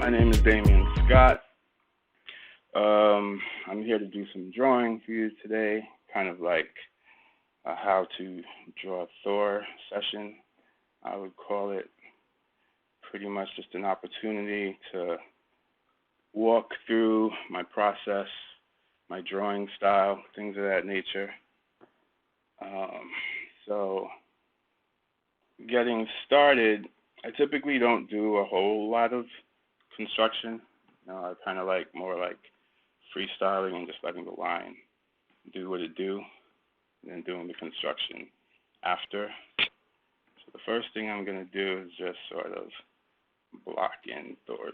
My name is Damion Scott. I'm here to do some drawing for you today, kind of like a how to draw THOR session. I would call it pretty much just an opportunity to walk through my process, my drawing style, things of that nature. So getting started, I typically don't do a whole lot of construction. I kind of like more like freestyling and just letting the line do what it do, and then doing the construction after. So the first thing I'm going to do is just sort of block in THOR's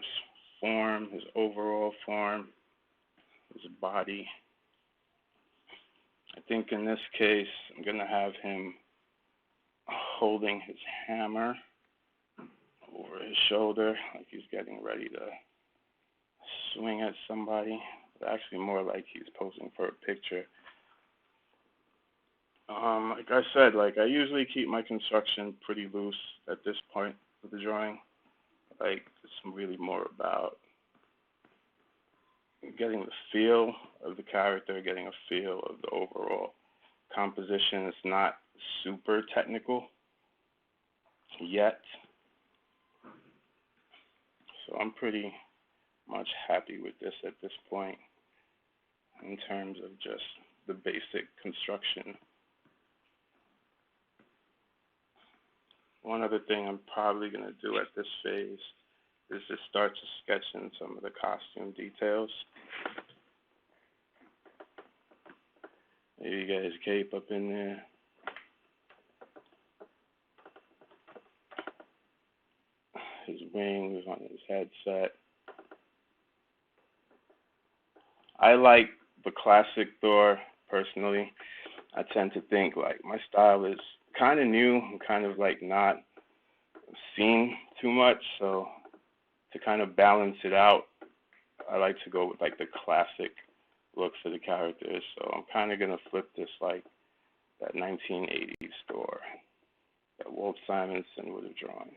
form, his overall form, his body. I think in this case, I'm going to have him holding his hammer over his shoulder, like he's getting ready to swing at somebody, but actually more like he's posing for a picture. Like I said, I usually keep my construction pretty loose at this point of the drawing. It's really more about getting the feel of the character, getting a feel of the overall composition. It's not super technical yet. So I'm pretty much happy with this at this point in terms of just the basic construction. One other thing I'm probably going to do at this phase is just start to sketch in some of the costume details. Maybe get his cape up in there. His wings on his headset. I like the classic THOR personally. I tend to think my style is kind of new and kind of not seen too much, so to kind of balance it out, I like to go with the classic look for the characters. So I'm kind of going to flip this that 1980s THOR that Walt Simonson would have drawn.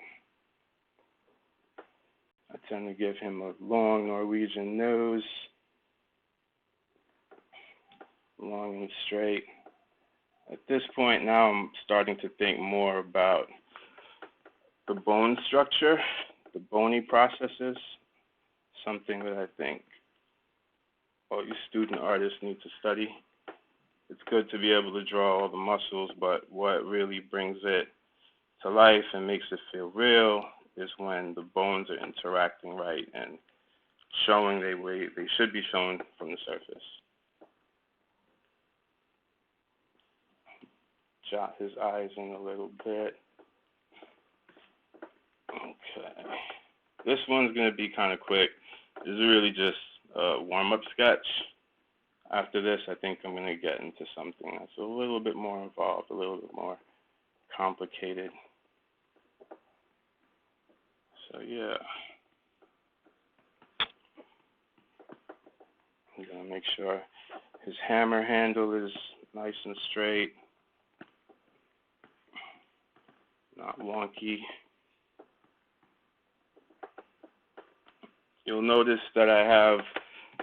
I tend to give him a long Norwegian nose, long and straight. At this point now I'm starting to think more about the bone structure, the bony processes, something that I think all you student artists need to study. It's good to be able to draw all the muscles, but what really brings it to life and makes it feel real is when the bones are interacting right and showing the way they should be shown from the surface. Jot his eyes in a little bit. Okay. This one's going to be kind of quick. This is really just a warm-up sketch. After this, I think I'm going to get into something that's a little bit more involved, a little bit more complicated. So yeah, I'm going to make sure his hammer handle is nice and straight, not wonky. You'll notice that I have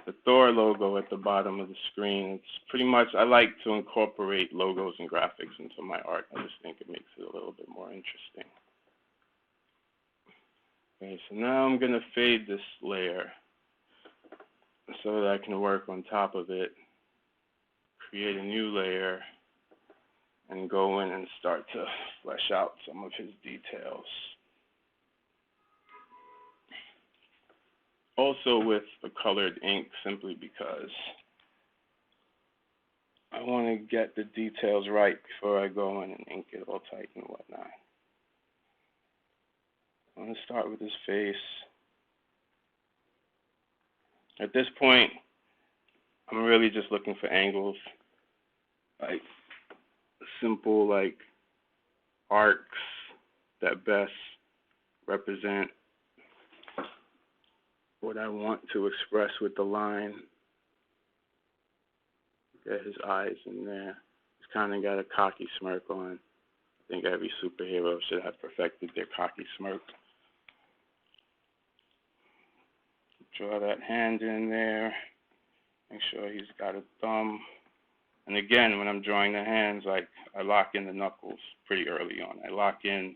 the THOR logo at the bottom of the screen. It's pretty much, I like to incorporate logos and graphics into my art. I just think it makes it a little bit more interesting. Okay, so now I'm going to fade this layer so that I can work on top of it, create a new layer, and go in and start to flesh out some of his details. Also with the colored ink, simply because I want to get the details right before I go in and ink it all tight and whatnot. I'm going to start with his face. At this point, I'm really just looking for angles, simple arcs that best represent what I want to express with the line. Get his eyes in there. He's kind of got a cocky smirk on. I think every superhero should have perfected their cocky smirk. Draw that hand in there. Make sure he's got a thumb. And again, when I'm drawing the hands, like I lock in the knuckles pretty early on. I lock in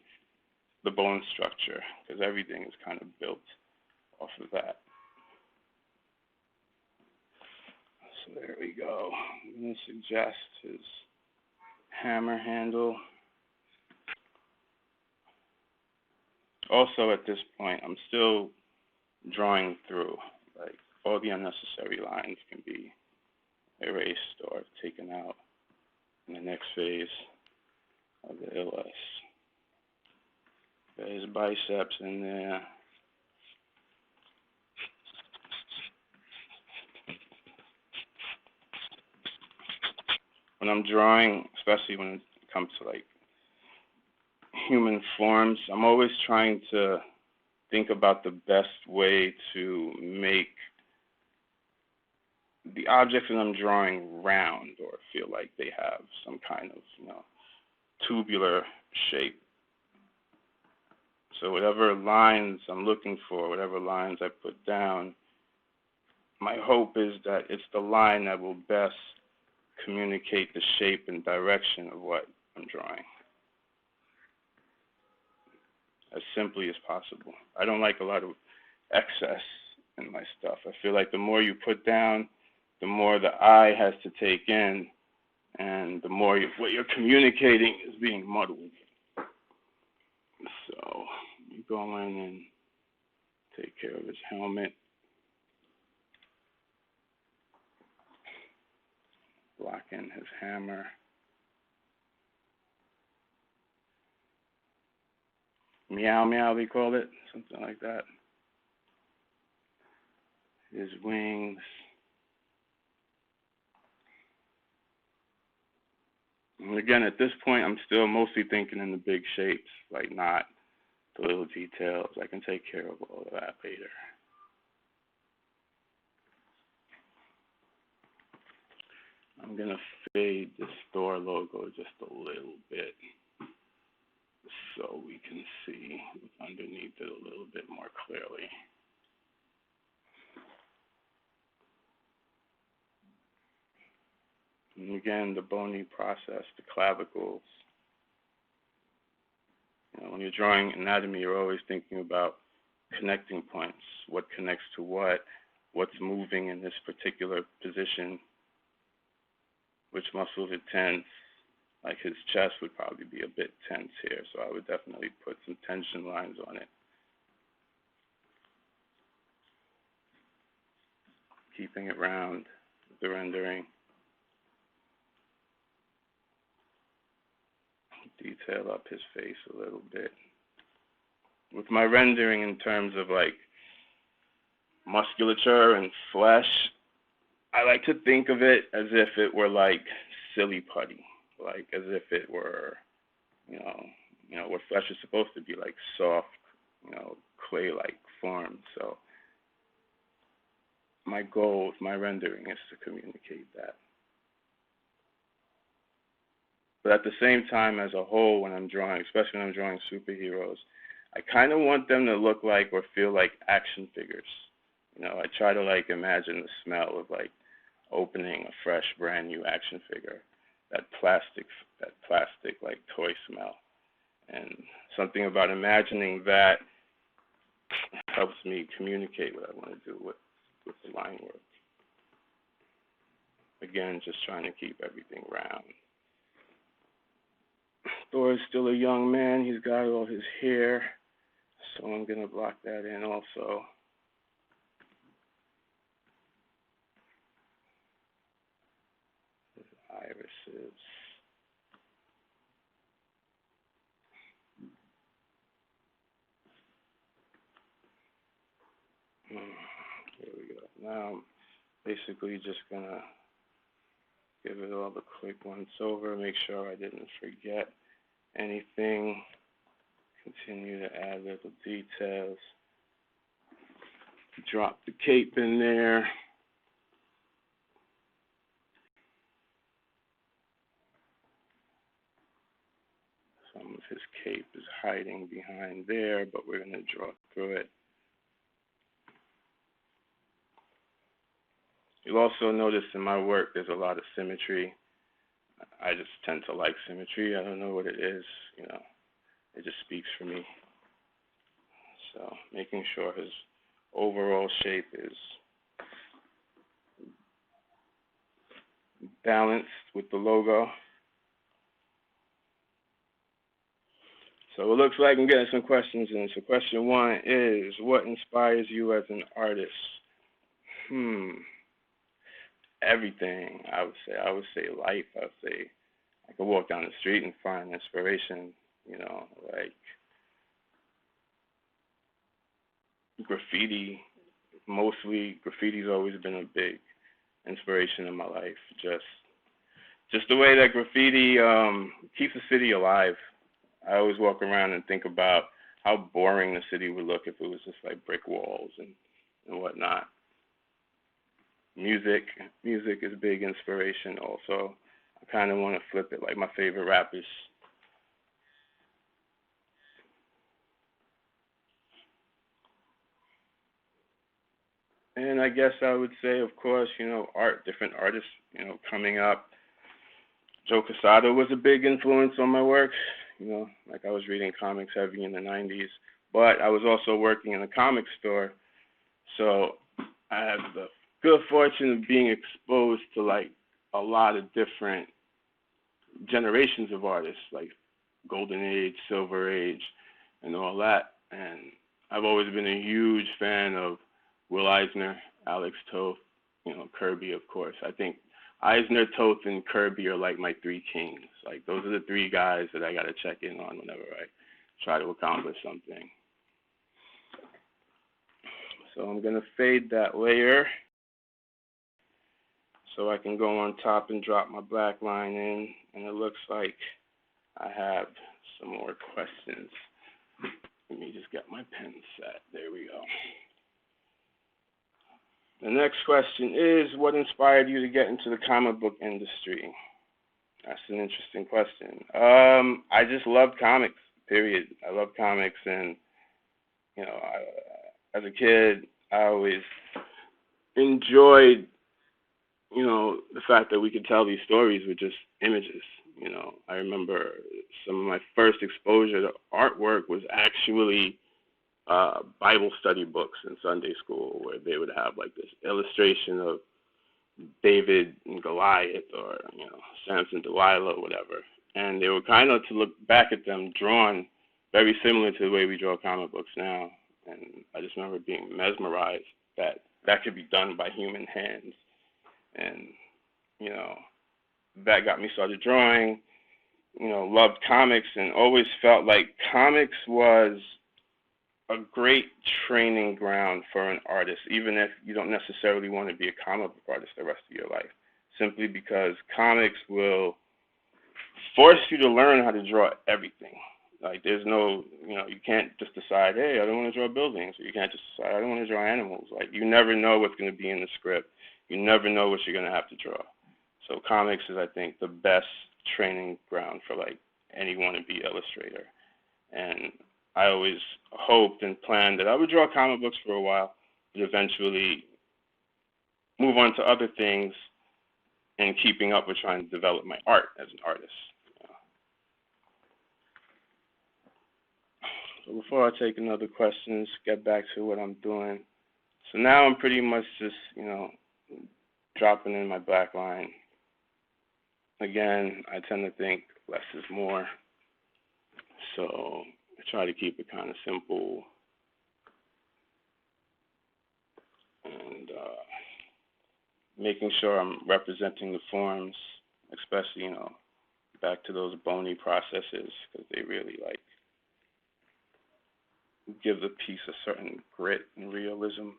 the bone structure because everything is kind of built off of that. So there we go. I'm going to suggest his hammer handle. Also, at this point, I'm still drawing through. Like, all the unnecessary lines can be erased or taken out in the next phase of the LS. Got his biceps in there. When I'm drawing, especially when it comes to like human forms, I'm always trying to think about the best way to make the objects that I'm drawing round or feel like they have some kind of, tubular shape. So whatever lines I'm looking for, whatever lines I put down, my hope is that it's the line that will best communicate the shape and direction of what I'm drawing. As simply as possible. I don't like a lot of excess in my stuff. I feel like the more you put down, the more the eye has to take in, and the more what you're communicating is being muddled. So you go in and take care of his helmet. Lock in his hammer. Meow meow, we call it, something like that. His wings. And again, at this point, I'm still mostly thinking in the big shapes, like not the little details. I can take care of all of that later. I'm going to fade this THOR logo just a little bit so we can see what's underneath it a little bit more clearly. And again, the bony process, the clavicles. When you're drawing anatomy, you're always thinking about connecting points. What connects to what? What's moving in this particular position? Which muscles are tense? Like his chest would probably be a bit tense here, so I would definitely put some tension lines on it. Keeping it round with the rendering. Detail up his face a little bit. With my rendering in terms of like musculature and flesh, I like to think of it as if it were like silly putty, like as if it were, what flesh is supposed to be, like soft, clay-like form. So my goal with my rendering is to communicate that. But at the same time, as a whole, when I'm drawing, especially when I'm drawing superheroes, I kind of want them to look like or feel like action figures. I try to like imagine the smell of like opening a fresh, brand new action figure, that plastic like toy smell. And something about imagining that helps me communicate what I want to do with the line work. Again, just trying to keep everything round. Thor is still a young man. He's got all his hair, so I'm going to block that in also. His irises. Here we go. Now I'm basically just going to give it all the quick once over, make sure I didn't forget anything. Continue to add little details. Drop the cape in there. Some of his cape is hiding behind there, but we're going to draw through it. You'll also notice in my work there's a lot of symmetry. I just tend to like symmetry. I don't know what it is, you know. It just speaks for me. So making sure his overall shape is balanced with the logo. So it looks like I'm getting some questions in. So question 1 is, what inspires you as an artist? Everything, I would say. I would say life. I would say I could walk down the street and find inspiration, you know, like graffiti. Mostly graffiti's always been a big inspiration in my life. Just the way that graffiti keeps the city alive. I always walk around and think about how boring the city would look if it was just like brick walls and whatnot. Music is big inspiration also. I kind of want to flip it, like my favorite rappers. And I guess I would say, of course, you know, art, different artists, you know, coming up. Joe Quesada was a big influence on my work. You know, like I was reading comics heavy in the 90s, but I was also working in a comic store, so I had the good fortune of being exposed to like a lot of different generations of artists, like Golden Age, Silver Age, and all that. And I've always been a huge fan of Will Eisner, Alex Toth, you know, Kirby, of course. I think Eisner, Toth, and Kirby are like my 3 kings. Like those are the 3 guys that I gotta check in on whenever I try to accomplish something. So I'm gonna fade that layer so I can go on top and drop my black line in, and it looks like I have some more questions. Let me just get my pen set. There we go. The next question is, what inspired you to get into the comic book industry? That's an interesting question. I just loved comics, period. I love comics, and, you know, as a kid, I always enjoyed, you know, the fact that we could tell these stories with just images. You know, I remember some of my first exposure to artwork was actually Bible study books in Sunday school, where they would have like this illustration of David and Goliath, or, you know, Samson, Delilah, or whatever. And they were kind of, to look back at them, drawn very similar to the way we draw comic books now. And I just remember being mesmerized that that could be done by human hands. And, you know, that got me started drawing, you know, loved comics, and always felt like comics was a great training ground for an artist, even if you don't necessarily want to be a comic book artist the rest of your life, simply because comics will force you to learn how to draw everything. Like, there's no, you know, you can't just decide, hey, I don't want to draw buildings, or you can't just decide, I don't want to draw animals. Like, you never know what's going to be in the script. You never know what you're going to have to draw. So comics is, I think, the best training ground for, like, any wannabe illustrator. And I always hoped and planned that I would draw comic books for a while, but eventually move on to other things, and keeping up with trying to develop my art as an artist. So before I take another questions, get back to what I'm doing. So now I'm pretty much just, you know, dropping in my black line. Again, I tend to think less is more. So I try to keep it kind of simple. And making sure I'm representing the forms, especially, you know, back to those bony processes, because they really, like, give the piece a certain grit and realism.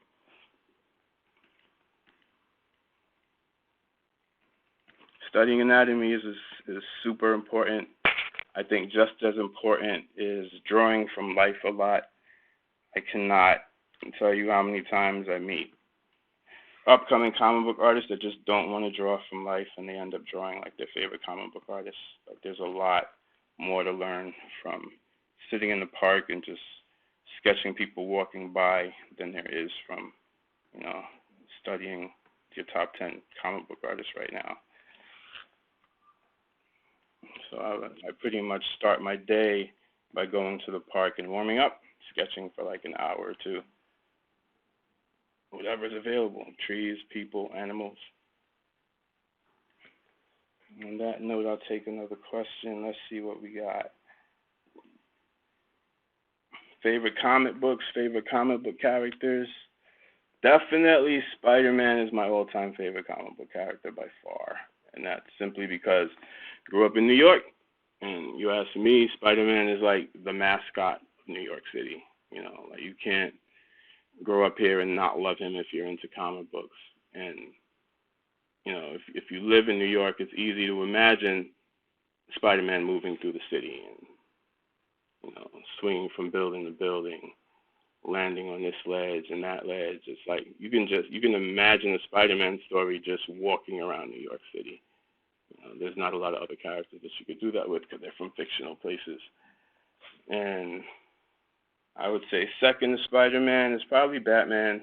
Studying anatomy is super important. I think just as important is drawing from life a lot. I cannot tell you how many times I meet upcoming comic book artists that just don't want to draw from life, and they end up drawing like their favorite comic book artists. Like, there's a lot more to learn from sitting in the park and just sketching people walking by than there is from, you know, studying your top 10 comic book artists right now. So I pretty much start my day by going to the park and warming up, sketching for like an hour or two. Whatever's available, trees, people, animals. On that note, I'll take another question. Let's see what we got. Favorite comic books, favorite comic book characters. Definitely Spider-Man is my all-time favorite comic book character by far. And that's simply because I grew up in New York. And you ask me, Spider-Man is like the mascot of New York City. You know, like you can't grow up here and not love him if you're into comic books. And you know, if you live in New York, it's easy to imagine Spider-Man moving through the city and, you know, swinging from building to building, landing on this ledge and that ledge. It's like you can imagine a Spider-Man story just walking around New York City. You know, there's not a lot of other characters that you could do that with because they're from fictional places. And I would say second to Spider-Man is probably Batman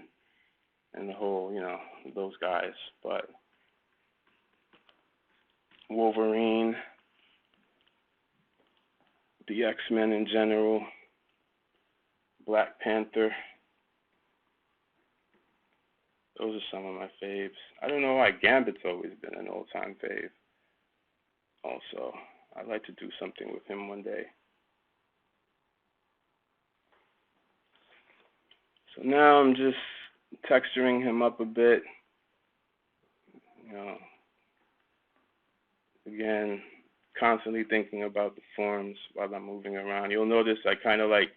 and the whole, you know, those guys. But Wolverine, the X-Men in general, Black Panther. Those are some of my faves. I don't know why Gambit's always been an all-time fave. Also, I'd like to do something with him one day. So now I'm just texturing him up a bit. You know, again, constantly thinking about the forms while I'm moving around. You'll notice I kind of like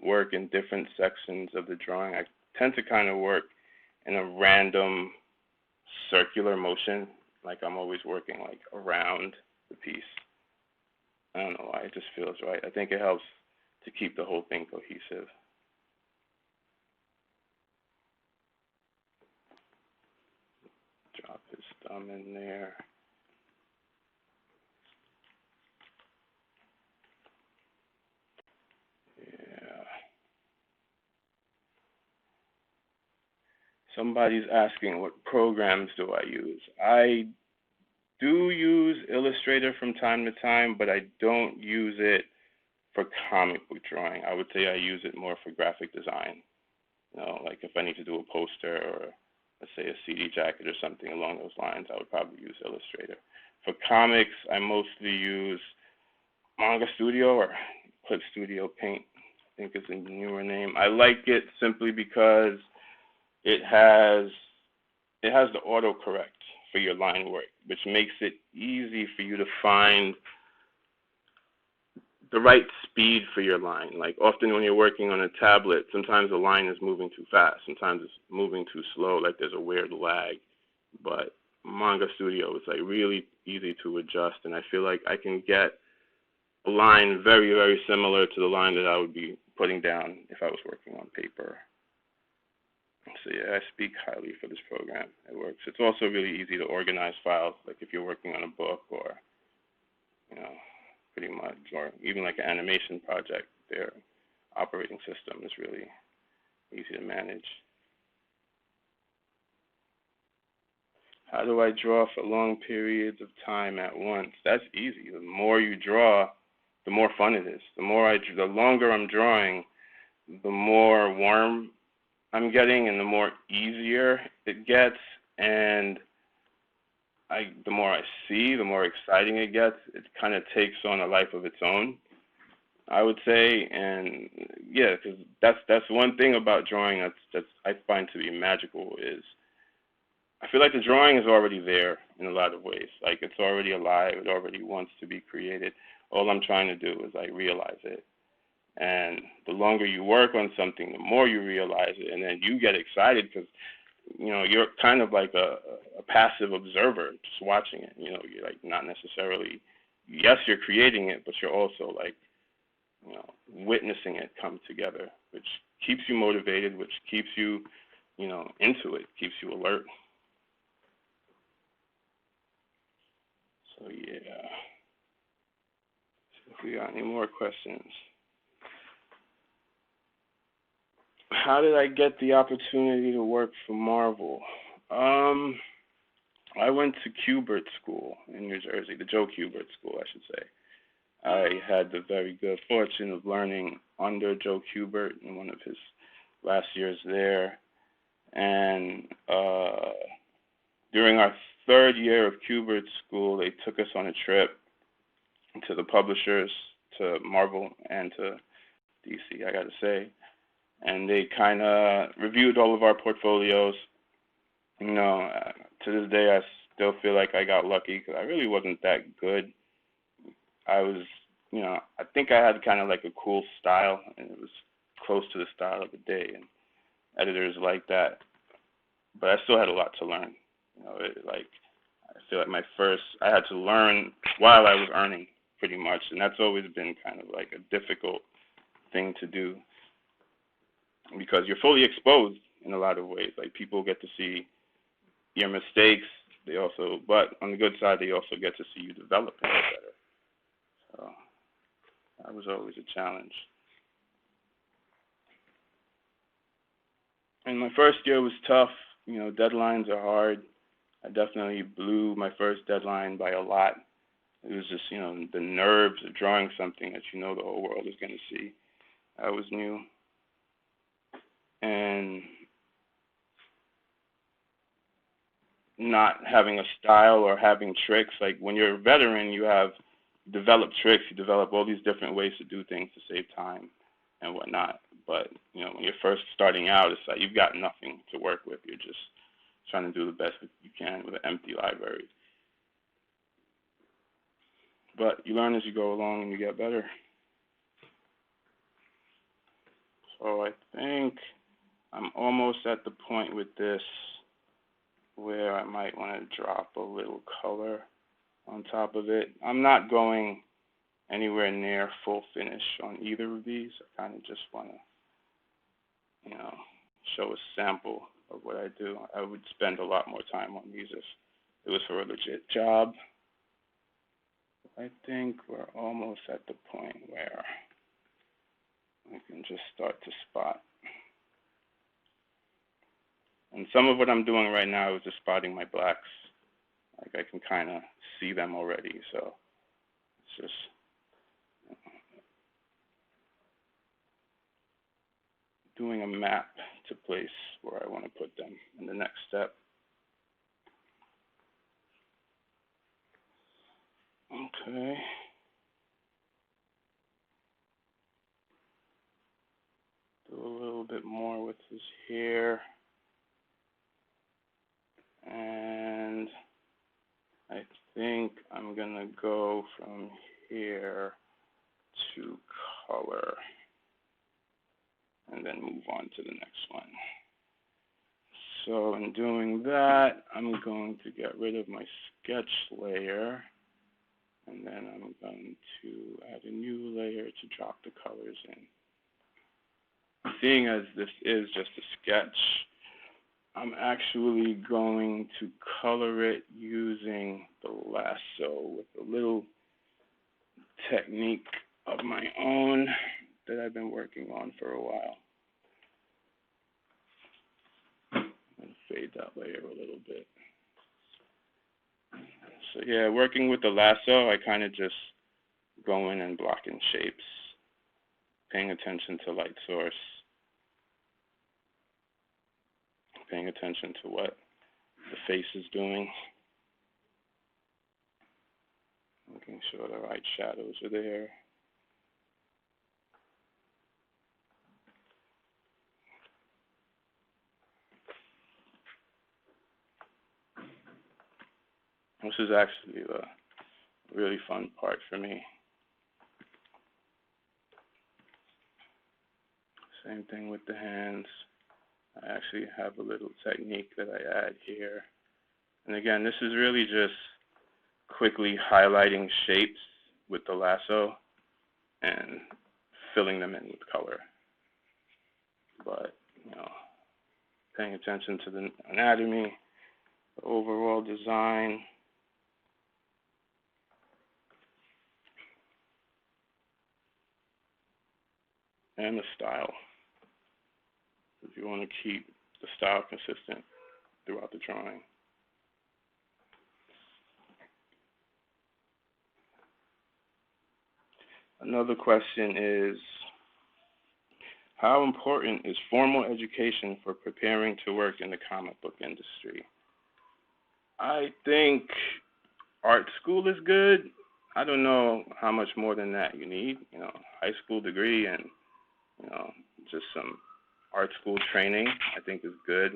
work in different sections of the drawing. I tend to kind of work in a random circular motion, like I'm always working like around the piece. I don't know why, it just feels right. I think it helps to keep the whole thing cohesive. Drop his thumb in there. Yeah. Somebody's asking what programs do I use. I do use Illustrator from time to time, but I don't use it for comic book drawing. I would say I use it more for graphic design. You know, like if I need to do a poster or let's say a CD jacket or something along those lines, I would probably use Illustrator. For comics, I mostly use Manga Studio or Clip Studio Paint, I think is a newer name. I like it simply because it has the autocorrect for your line work, which makes it easy for you to find the right speed for your line. Like often when you're working on a tablet, sometimes the line is moving too fast, sometimes it's moving too slow, like there's a weird lag. But Manga Studio is like really easy to adjust, and I feel like I can get a line very, very similar to the line that I would be putting down if I was working on paper. So yeah, I speak highly for this program. It works. It's also really easy to organize files, like if you're working on a book or, you know, pretty much, or even like an animation project, their operating system is really easy to manage. How do I draw for long periods of time at once? That's easy. The more you draw, the more fun it is. The longer I'm drawing, the more warm I'm getting and the more easier it gets, and the more I see, the more exciting it gets. It kind of takes on a life of its own, I would say. And yeah, because that's one thing about drawing that's I find to be magical is I feel like the drawing is already there in a lot of ways. Like it's already alive. It already wants to be created. All I'm trying to do is like realize it. And the longer you work on something, the more you realize it, and then you get excited because, you know, you're kind of like a passive observer just watching it. You know, you're like not necessarily, yes, you're creating it, but you're also like, you know, witnessing it come together, which keeps you motivated, which keeps you, you know, into it, keeps you alert. So yeah, see if we got any more questions. How did I get the opportunity to work for Marvel? I went to Kubert School in New Jersey, the Joe Kubert School, I should say. I had the very good fortune of learning under Joe Kubert in one of his last years there. And during our third year of Kubert School, they took us on a trip to the publishers, to Marvel and to DC, I gotta say. And they kind of reviewed all of our portfolios. You know, to this day, I still feel like I got lucky because I really wasn't that good. I was, you know, I think I had kind of like a cool style, and it was close to the style of the day, and editors like that. But I still had a lot to learn. You know, I feel like I had to learn while I was earning, pretty much, and that's always been kind of like a difficult thing to do because you're fully exposed in a lot of ways. Like, people get to see your mistakes. But on the good side, they also get to see you develop and get better. So that was always a challenge. And my first year was tough. You know, deadlines are hard. I definitely blew my first deadline by a lot. It was just, you know, the nerves of drawing something that you know the whole world is going to see. That was new. And not having a style or having tricks. Like, when you're a veteran, you have developed tricks. You develop all these different ways to do things to save time and whatnot. But, you know, when you're first starting out, it's like you've got nothing to work with. You're just trying to do the best that you can with an empty library. But you learn as you go along and you get better. So I think I'm almost at the point with this where I might want to drop a little color on top of it. I'm not going anywhere near full finish on either of these. I kind of just want to, you know, show a sample of what I do. I would spend a lot more time on these if it was for a legit job. I think we're almost at the point where we can just start to spot. And some of what I'm doing right now is just spotting my blacks. Like, I can kind of see them already, so it's just doing a map to place where I want to put them in the next step. Okay. Do a little bit more with his hair. And I think I'm going to go from here to color and then move on to the next one. So in doing that, I'm going to get rid of my sketch layer, and then I'm going to add a new layer to drop the colors in. Seeing as this is just a sketch, I'm actually going to color it using the lasso with a little technique of my own that I've been working on for a while. I'm going to fade that layer a little bit. So yeah, working with the lasso, I kind of just go in and block in shapes, paying attention to light source, paying attention to what the face is doing, making sure the right shadows are there. This is actually the really fun part for me. Same thing with the hands. I actually have a little technique that I add here. And again, this is really just quickly highlighting shapes with the lasso and filling them in with color. But, you know, paying attention to the anatomy, the overall design. And the style. If you want to keep the style consistent throughout the drawing. Another question is, how important is formal education for preparing to work in the comic book industry? I think art school is good. I don't know how much more than that you need. High school degree and, just some art school training, I think is good.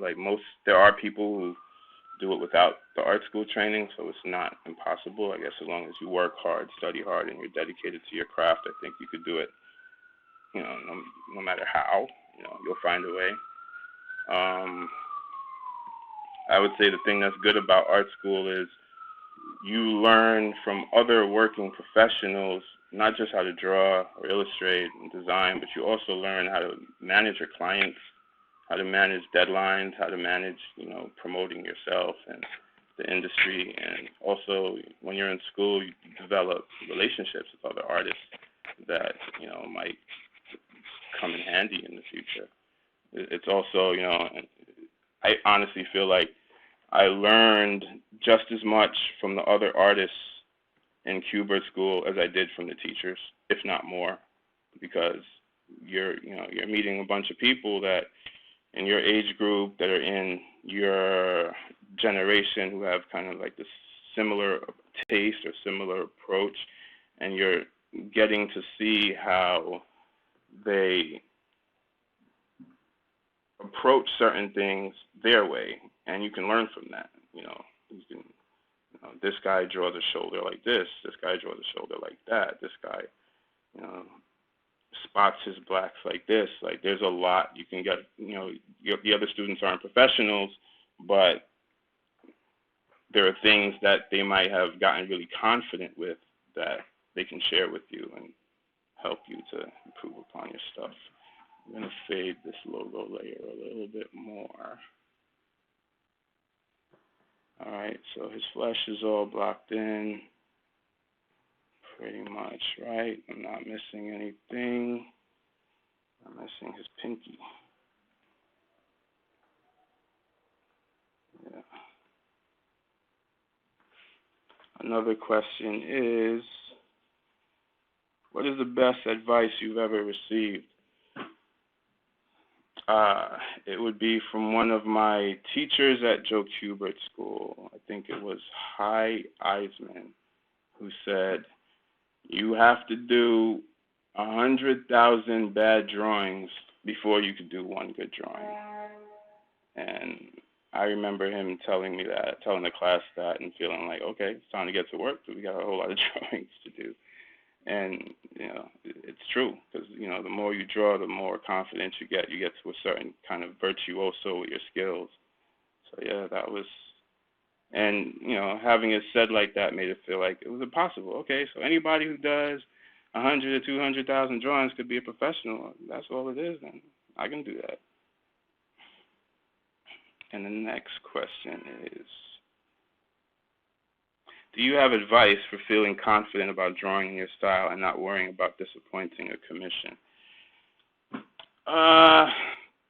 There are people who do it without the art school training, so it's not impossible. I guess as long as you work hard, study hard, and you're dedicated to your craft, I think you could do it, no matter how, you'll find a way. Um, I would say the thing that's good about art school is you learn from other working professionals, not just how to draw or illustrate and design, but you also learn how to manage your clients, how to manage deadlines, how to manage, promoting yourself and the industry. And also, when you're in school, you develop relationships with other artists that, might come in handy in the future. It's also, I honestly feel like I learned just as much from the other artists in Q-Bird school as I did from the teachers, if not more, because you're meeting a bunch of people that in your age group that are in your generation who have kind of like this similar taste or similar approach, and you're getting to see how they approach certain things their way, and you can learn from that. This guy draws a shoulder like this guy draws a shoulder like that, this guy, spots his blacks like this. Like, there's a lot you can get. The other students aren't professionals, but there are things that they might have gotten really confident with that they can share with you and help you to improve upon your stuff. I'm going to fade this logo layer a little bit more. All right, so his flesh is all blocked in, pretty much, right? I'm not missing anything. I'm missing his pinky. Yeah. Another question is, what is the best advice you've ever received? It would be from one of my teachers at Joe Q-Bird School. I think it was Hy Eisman, who said, you have to do 100,000 bad drawings before you could do one good drawing. And I remember him telling the class that, and feeling like, okay, it's time to get to work, but we got a whole lot of drawings to do. And, it's true, because, the more you draw, the more confidence you get to a certain kind of virtuoso with your skills. So, yeah, that was, and, having it said like that made it feel like it was impossible. Okay, so anybody who does 100 or 200,000 drawings could be a professional. That's all it is, then I can do that. And the next question is, do you have advice for feeling confident about drawing in your style and not worrying about disappointing a commission?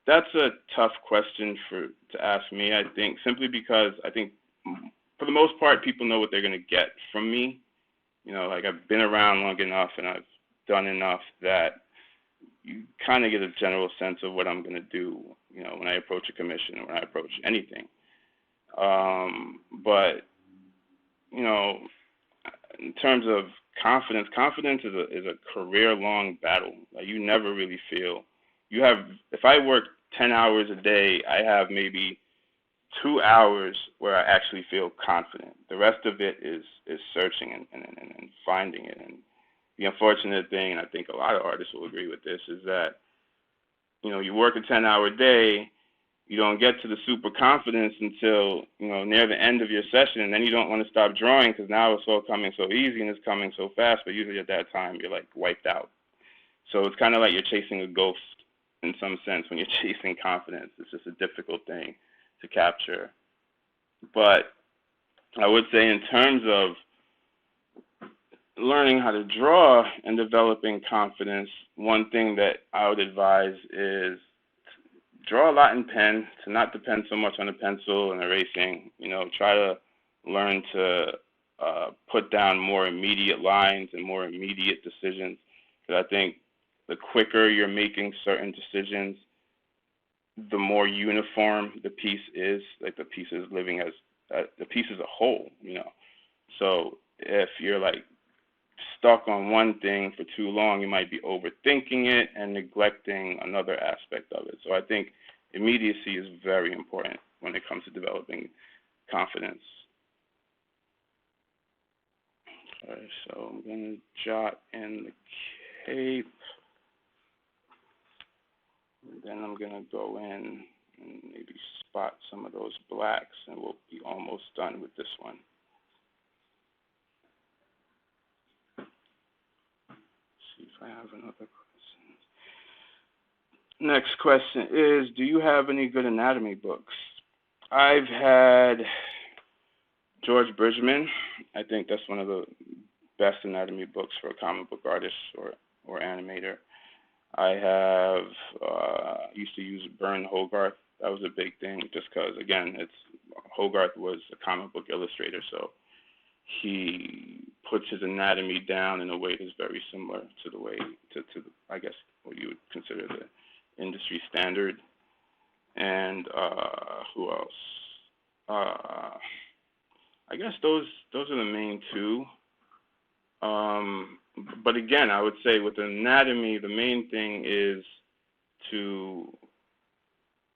That's a tough question to ask me, I think, simply because I think for the most part people know what they're going to get from me. I've been around long enough and I've done enough that you kind of get a general sense of what I'm going to do, when I approach a commission or when I approach anything. But in terms of confidence is a career-long battle. Like, you never really feel if I work 10 hours a day, I have maybe 2 hours where I actually feel confident. The rest of it is searching and finding it. And the unfortunate thing, and I think a lot of artists will agree with this, is that, you work a 10-hour day, you don't get to the super confidence until, near the end of your session, and then you don't want to stop drawing because now it's all coming so easy and it's coming so fast, but usually at that time you're like wiped out. So it's kind of like you're chasing a ghost in some sense when you're chasing confidence. It's just a difficult thing to capture. But I would say in terms of learning how to draw and developing confidence, one thing that I would advise is draw a lot in pen, to not depend so much on a pencil and erasing. Try to learn to put down more immediate lines and more immediate decisions. Because I think the quicker you're making certain decisions, the more uniform the piece is, like the piece is living as the piece as a whole, you know. So if you're like stuck on one thing for too long, you might be overthinking it and neglecting another aspect of it. So I think immediacy is very important when it comes to developing confidence. Okay, so I'm going to jot in the cape, and then I'm going to go in and maybe spot some of those blacks, and we'll be almost done with this one. See if I have another question. Next question is, do you have any good anatomy books? I've had George Bridgman. I think that's one of the best anatomy books for a comic book artist or animator. I have used to use Vern Hogarth. That was a big thing just because, again, Hogarth was a comic book illustrator, so he puts his anatomy down in a way that's very similar to the way, to I guess, what you would consider the industry standard. And who else? I guess those are the main two. But again, I would say with anatomy, the main thing is to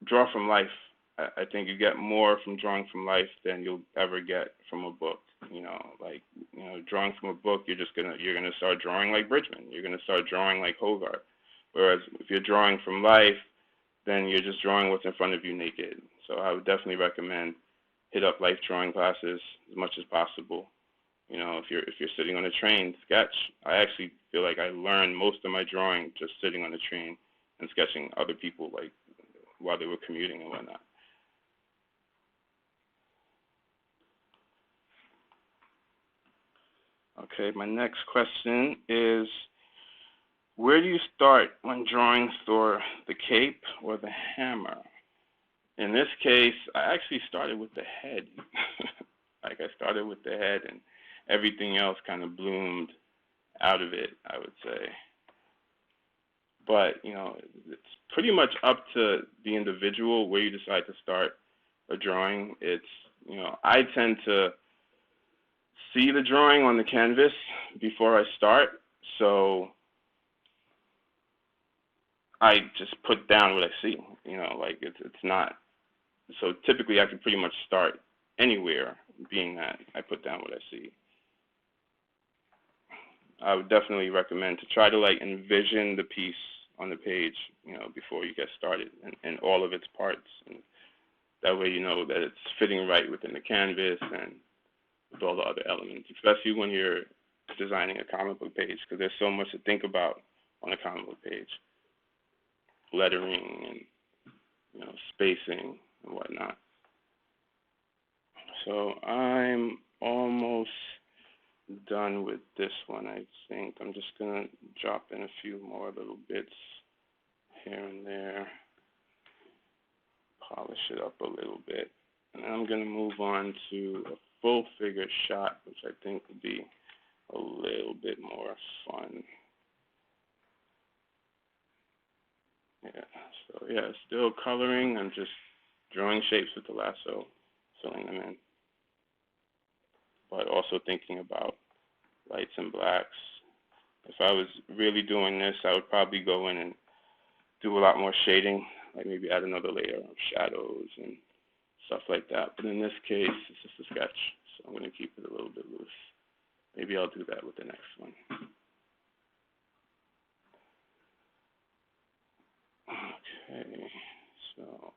draw from life. I think you get more from drawing from life than you'll ever get from a book. You know, like, you know, drawing from a book, you're gonna start drawing like Bridgman. You're gonna start drawing like Hogarth. Whereas if you're drawing from life, then you're just drawing what's in front of you naked. So I would definitely recommend hit up life drawing classes as much as possible. You know, if you're sitting on a train, sketch. I actually feel like I learned most of my drawing just sitting on a train and sketching other people, like, while they were commuting and whatnot. Okay, my next question is, where do you start when drawing Thor, the cape or the hammer? In this case, I actually started with the head. Like, I started with the head, and everything else kind of bloomed out of it, I would say. But, you know, it's pretty much up to the individual where you decide to start a drawing. It's, you know, I tend to see the drawing on the canvas before I start, so I just put down what I see, you know, like it's not, so typically I can pretty much start anywhere, being that I put down what I see. I would definitely recommend to try to like envision the piece on the page, you know, before you get started and all of its parts. And that way you know that it's fitting right within the canvas and with all the other elements, especially when you're designing a comic book page, because there's so much to think about on a comic book page. Lettering and, you know, spacing and whatnot. So I'm almost done with this one, I think. I'm just going to drop in a few more little bits here and there, polish it up a little bit. And then I'm going to move on to a full figure shot, which I think would be a little bit more fun. Yeah, so yeah, still coloring. I'm just drawing shapes with the lasso, filling them in. But also thinking about lights and blacks. If I was really doing this, I would probably go in and do a lot more shading, like maybe add another layer of shadows and stuff like that. But in this case, it's just a sketch, so I'm going to keep it a little bit loose. Maybe I'll do that with the next one. Okay, so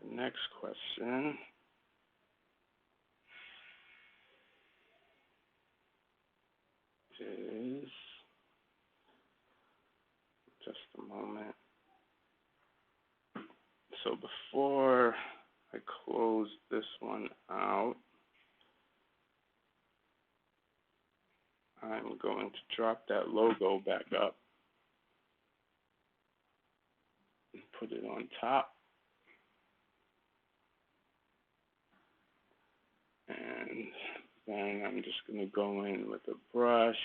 the next question is, just a moment. So before I close this one out, I'm going to drop that logo back up and put it on top. And Then I'm just going to go in with a brush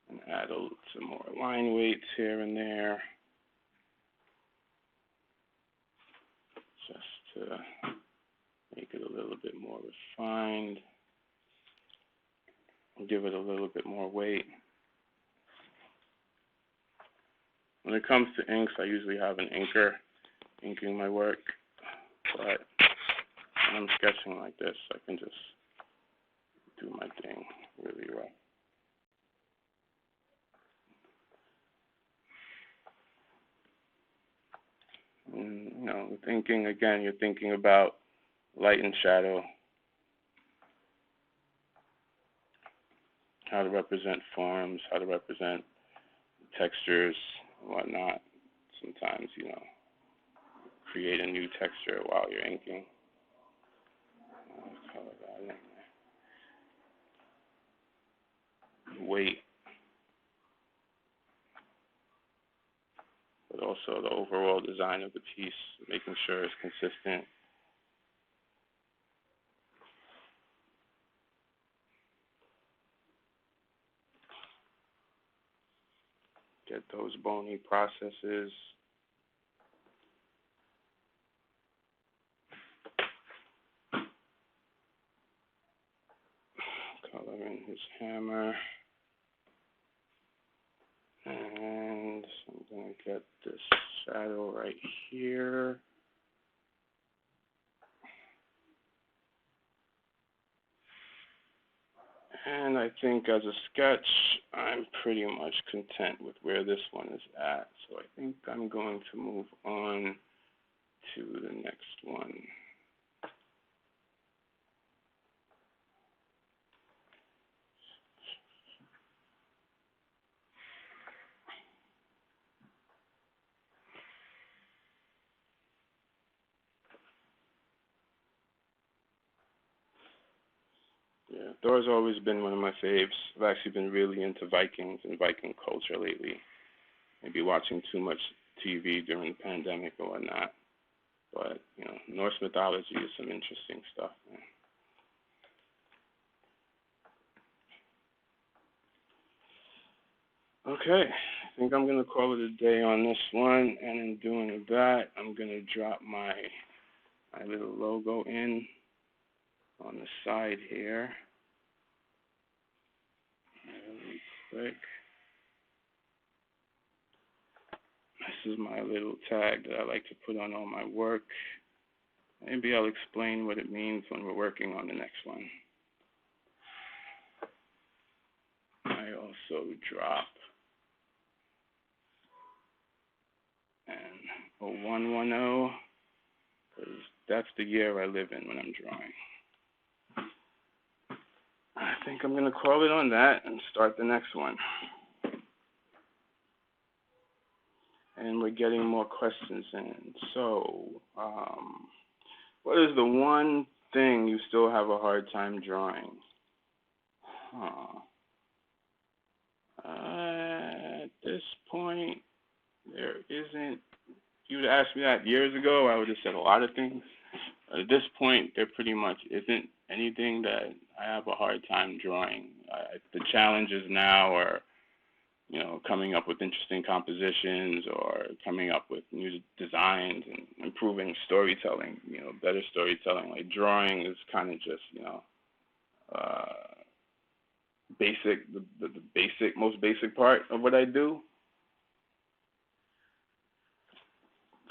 and add some more line weights here and there, just to make it a little bit more refined and give it a little bit more weight. When it comes to inks, I usually have an inker inking my work, but when I'm sketching like this, I can just do my thing really well. And, you know, with inking, again, you're thinking about light and shadow, how to represent forms, how to represent textures and whatnot. Sometimes, you know, create a new texture while you're inking. Color that in there. Weight, but also the overall design of the piece, making sure it's consistent. Get those bony processes. Color in his hammer. And I'm going to get this shadow right here. And I think as a sketch, I'm pretty much content with where this one is at. So I think I'm going to move on to the next one. Yeah, Thor's always been one of my faves. I've actually been really into Vikings and Viking culture lately. Maybe watching too much TV during the pandemic or whatnot. But, you know, Norse mythology is some interesting stuff, man. Okay, I think I'm going to call it a day on this one. And in doing that, I'm going to drop my little logo in on the side here. Really quick. This is my little tag that I like to put on all my work. Maybe I'll explain what it means when we're working on the next one. I also drop an 0110, because that's the year I live in when I'm drawing. I think I'm going to call it on that and start the next one. And we're getting more questions in. So, what is the one thing you still have a hard time drawing? At this point, there isn't. If you would have asked me that years ago, I would have said a lot of things. At this point, there pretty much isn't anything that I have a hard time drawing. The challenges now are, you know, coming up with interesting compositions or coming up with new designs and improving storytelling, you know, better storytelling. Like drawing is kind of just, you know, basic, the basic, most basic part of what I do.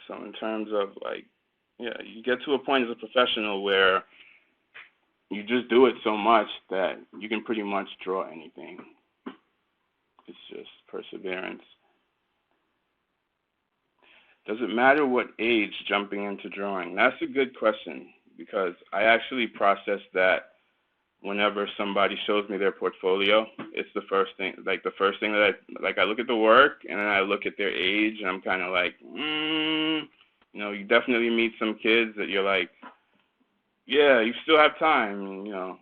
So in terms of like, yeah, you get to a point as a professional where you just do it so much that you can pretty much draw anything. It's just perseverance. Does it matter what age jumping into drawing? That's a good question, because I actually process that whenever somebody shows me their portfolio. It's the first thing, that I look at the work and then I look at their age and I'm kind of like, you know, you definitely meet some kids that you're like, yeah, you still have time, you know.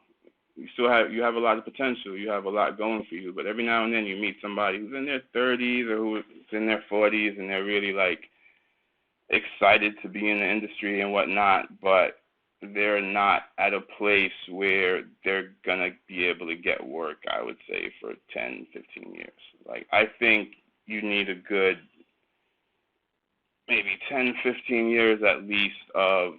You have a lot of potential. You have a lot going for you. But every now and then you meet somebody who's in their 30s or who's in their 40s, and they're really like excited to be in the industry and whatnot. But they're not at a place where they're gonna be able to get work, I would say, for 10, 15 years. Like, I think you need a good maybe 10, 15 years at least of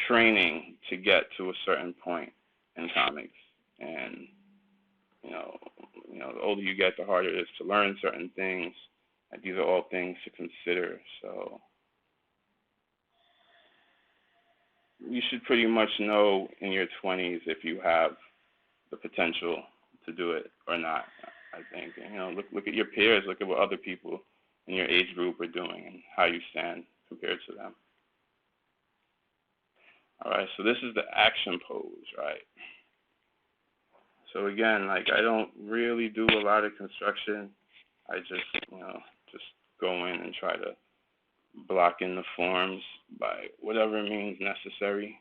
training to get to a certain point in comics. And, you know, the older you get, the harder it is to learn certain things. And these are all things to consider. So you should pretty much know in your 20s if you have the potential to do it or not, I think. And, look at your peers, look at what other people in your age group are doing and how you stand compared to them. All right, so this is the action pose, right? So again, like, I don't really do a lot of construction. I just, just go in and try to block in the forms by whatever means necessary.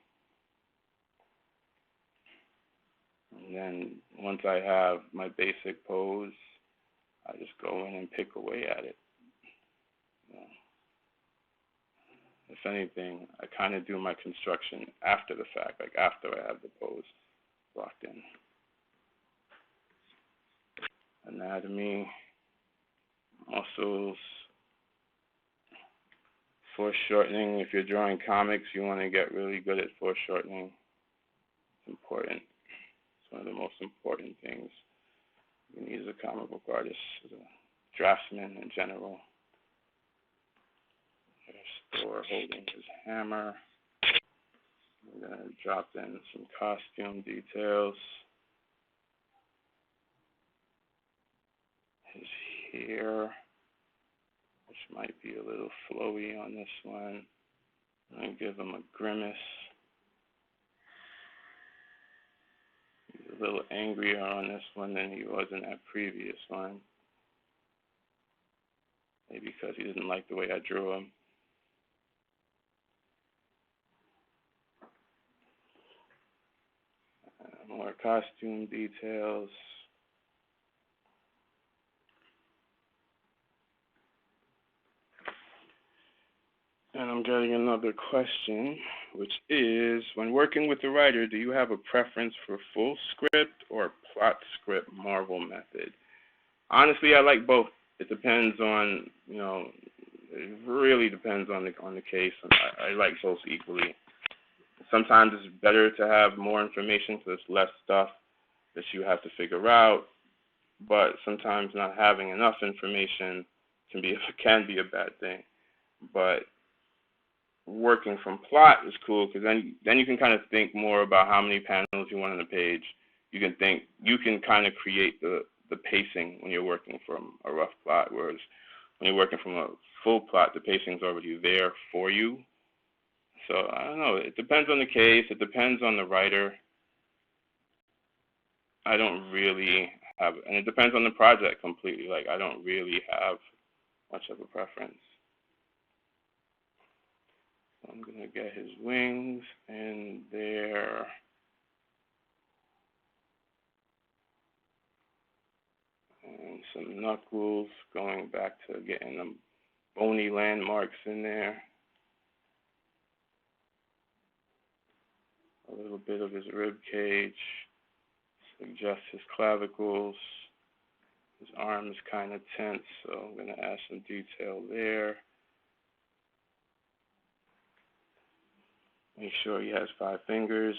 And then once I have my basic pose, I just go in and pick away at it. If anything, I kind of do my construction after the fact, like after I have the pose locked in. Anatomy, muscles, foreshortening. If you're drawing comics, you want to get really good at foreshortening. It's important. It's one of the most important things you need as a comic book artist, as a draftsman in general. There's Thor holding his hammer. I'm going to drop in some costume details. His hair, which might be a little flowy on this one. I'm going to give him a grimace. He's a little angrier on this one than he was in that previous one. Maybe because he didn't like the way I drew him. More costume details. And I'm getting another question, which is, when working with the writer, do you have a preference for full script or plot script Marvel method? Honestly, I like both. It depends on, it really depends on the case. I like both equally. Sometimes it's better to have more information because there's less stuff that you have to figure out, but sometimes not having enough information can be a bad thing. But working from plot is cool because then you can kind of think more about how many panels you want on the page. You can kind of create the pacing when you're working from a rough plot, whereas when you're working from a full plot, the pacing's already there for you. So I don't know. It depends on the case. It depends on the writer. I don't really have, and it depends on the project completely. Like, I don't really have much of a preference. So I'm gonna get his wings in there. And some knuckles, going back to getting them bony landmarks in there. A little bit of his rib cage, suggest his clavicles. His arm is kind of tense, so I'm going to add some detail there. Make sure he has 5 fingers.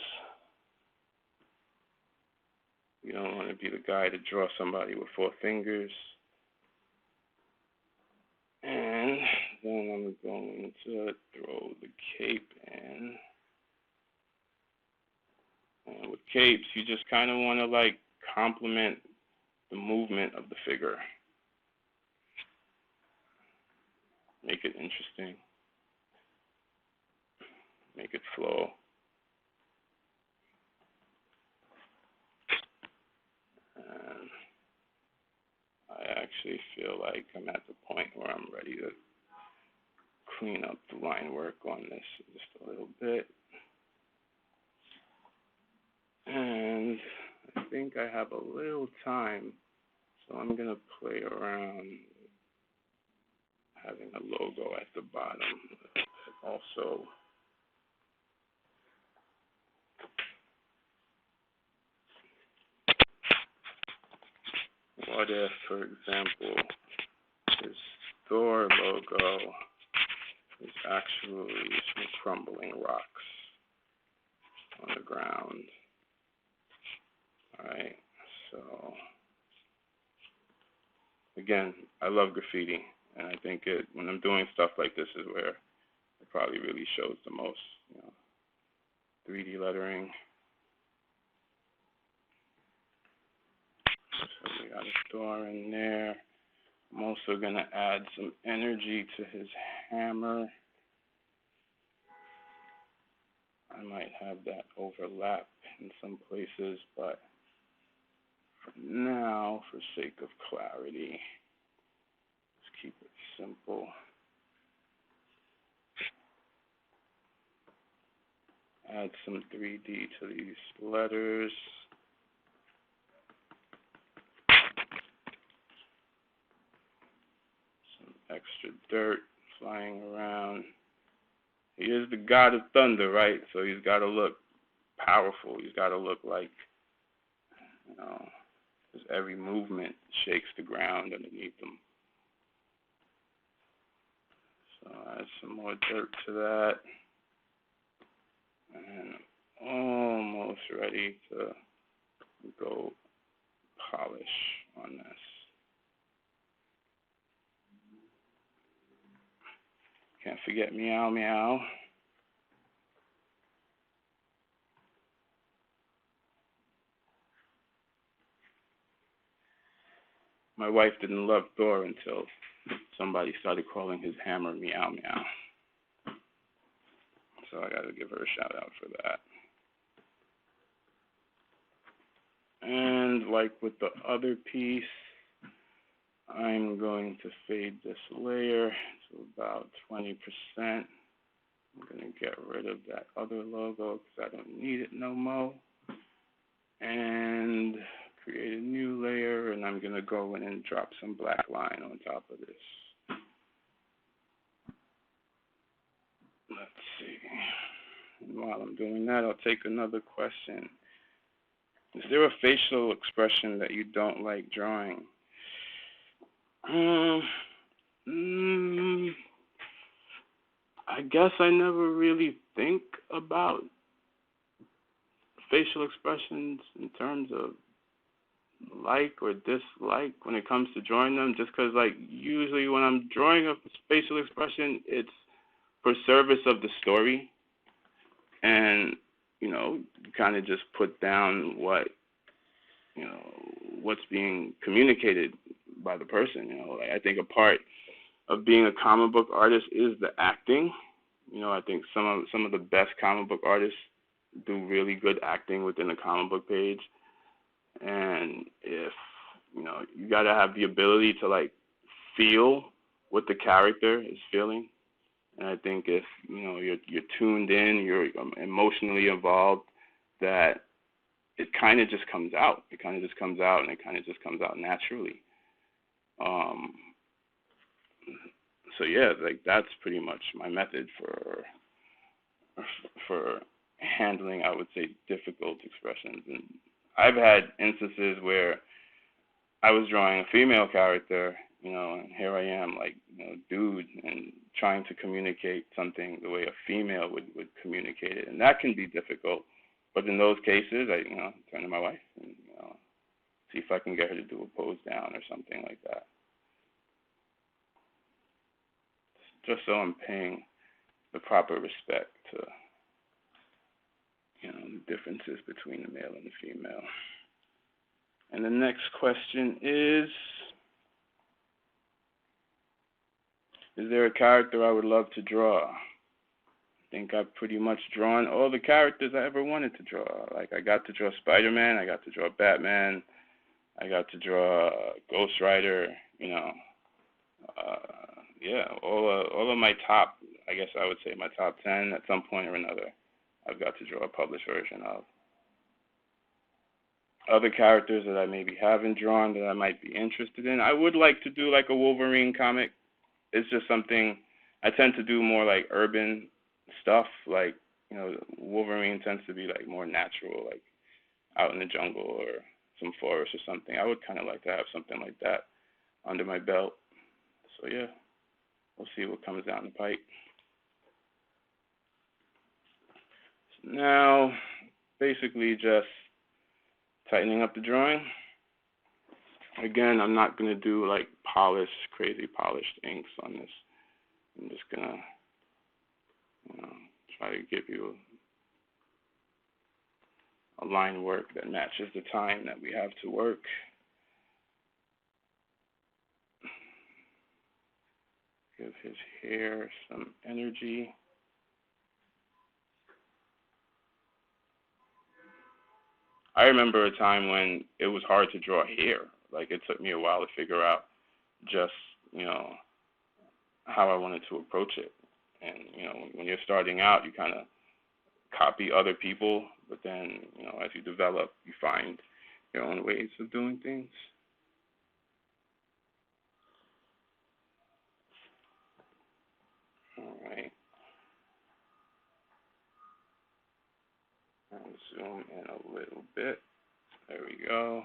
You don't want to be the guy to draw somebody with 4 fingers. And then I'm going to throw the cape in. And with capes, you just kind of want to like complement the movement of the figure. Make it interesting. Make it flow. And I actually feel like I'm at the point where I'm ready to clean up the line work on this just a little bit. And I think I have a little time, so I'm going to play around having a logo at the bottom. Also, What if, for example, this THOR logo is actually some crumbling rocks on the ground? Alright, so again, I love graffiti, and I think when I'm doing stuff like this is where it probably really shows the most, 3D lettering. So we got a THOR in there. I'm also going to add some energy to his hammer. I might have that overlap in some places, but for now, for sake of clarity, let's keep it simple. Add some 3D to these letters. Some extra dirt flying around. He is the god of thunder, right? So he's got to look powerful. He's got to look like, because every movement shakes the ground underneath him. So add some more dirt to that. And almost ready to go polish on this. Can't forget meow meow. My wife didn't love THOR until somebody started calling his hammer meow meow. So I gotta give her a shout out for that. And like with the other piece, I'm going to fade this layer to about 20%. I'm gonna get rid of that other logo because I don't need it no more. And create a new layer, and I'm gonna go in and drop some black line on top of this. Let's see. And while I'm doing that, I'll take another question. Is there a facial expression that you don't like drawing? I guess I never really think about facial expressions in terms of like or dislike when it comes to drawing them, just because, like, usually when I'm drawing a facial expression, it's for service of the story, and you kind of just put down what's being communicated by the person. Like, I think a part of being a comic book artist is the acting. I think some of the best comic book artists do really good acting within a comic book page, and if you got to have the ability to like feel what the character is feeling. And I think if you're tuned in, you're emotionally involved, that it kind of just comes out. It kind of just comes out, and it kind of just comes out naturally. So yeah, like that's pretty much my method for handling, I would say, difficult expressions. And I've had instances where I was drawing a female character, and here I am, like, dude, and trying to communicate something the way a female would communicate it. And that can be difficult. But in those cases, I, turn to my wife and, see if I can get her to do a pose down or something like that. Just so I'm paying the proper respect to, the differences between the male and the female. And the next question is there a character I would love to draw? I think I've pretty much drawn all the characters I ever wanted to draw. Like, I got to draw Spider-Man, I got to draw Batman, I got to draw Ghost Rider, all of my top, I guess I would say my top 10 at some point or another, I've got to draw a published version of. Other characters that I maybe haven't drawn that I might be interested in, I would like to do like a Wolverine comic. It's just something, I tend to do more like urban stuff, like, Wolverine tends to be like more natural, like out in the jungle or some forest or something. I would kind of like to have something like that under my belt. So yeah, we'll see what comes down the pipe. Now, basically just tightening up the drawing. Again, I'm not going to do like crazy polished inks on this. I'm just going to, try to give you a line work that matches the time that we have to work. Give his hair some energy. I remember a time when it was hard to draw hair. Like, it took me a while to figure out just, how I wanted to approach it. And, when you're starting out, you kind of copy other people, but then, as you develop, you find your own ways of doing things. All right. I'll zoom in a little bit. There we go.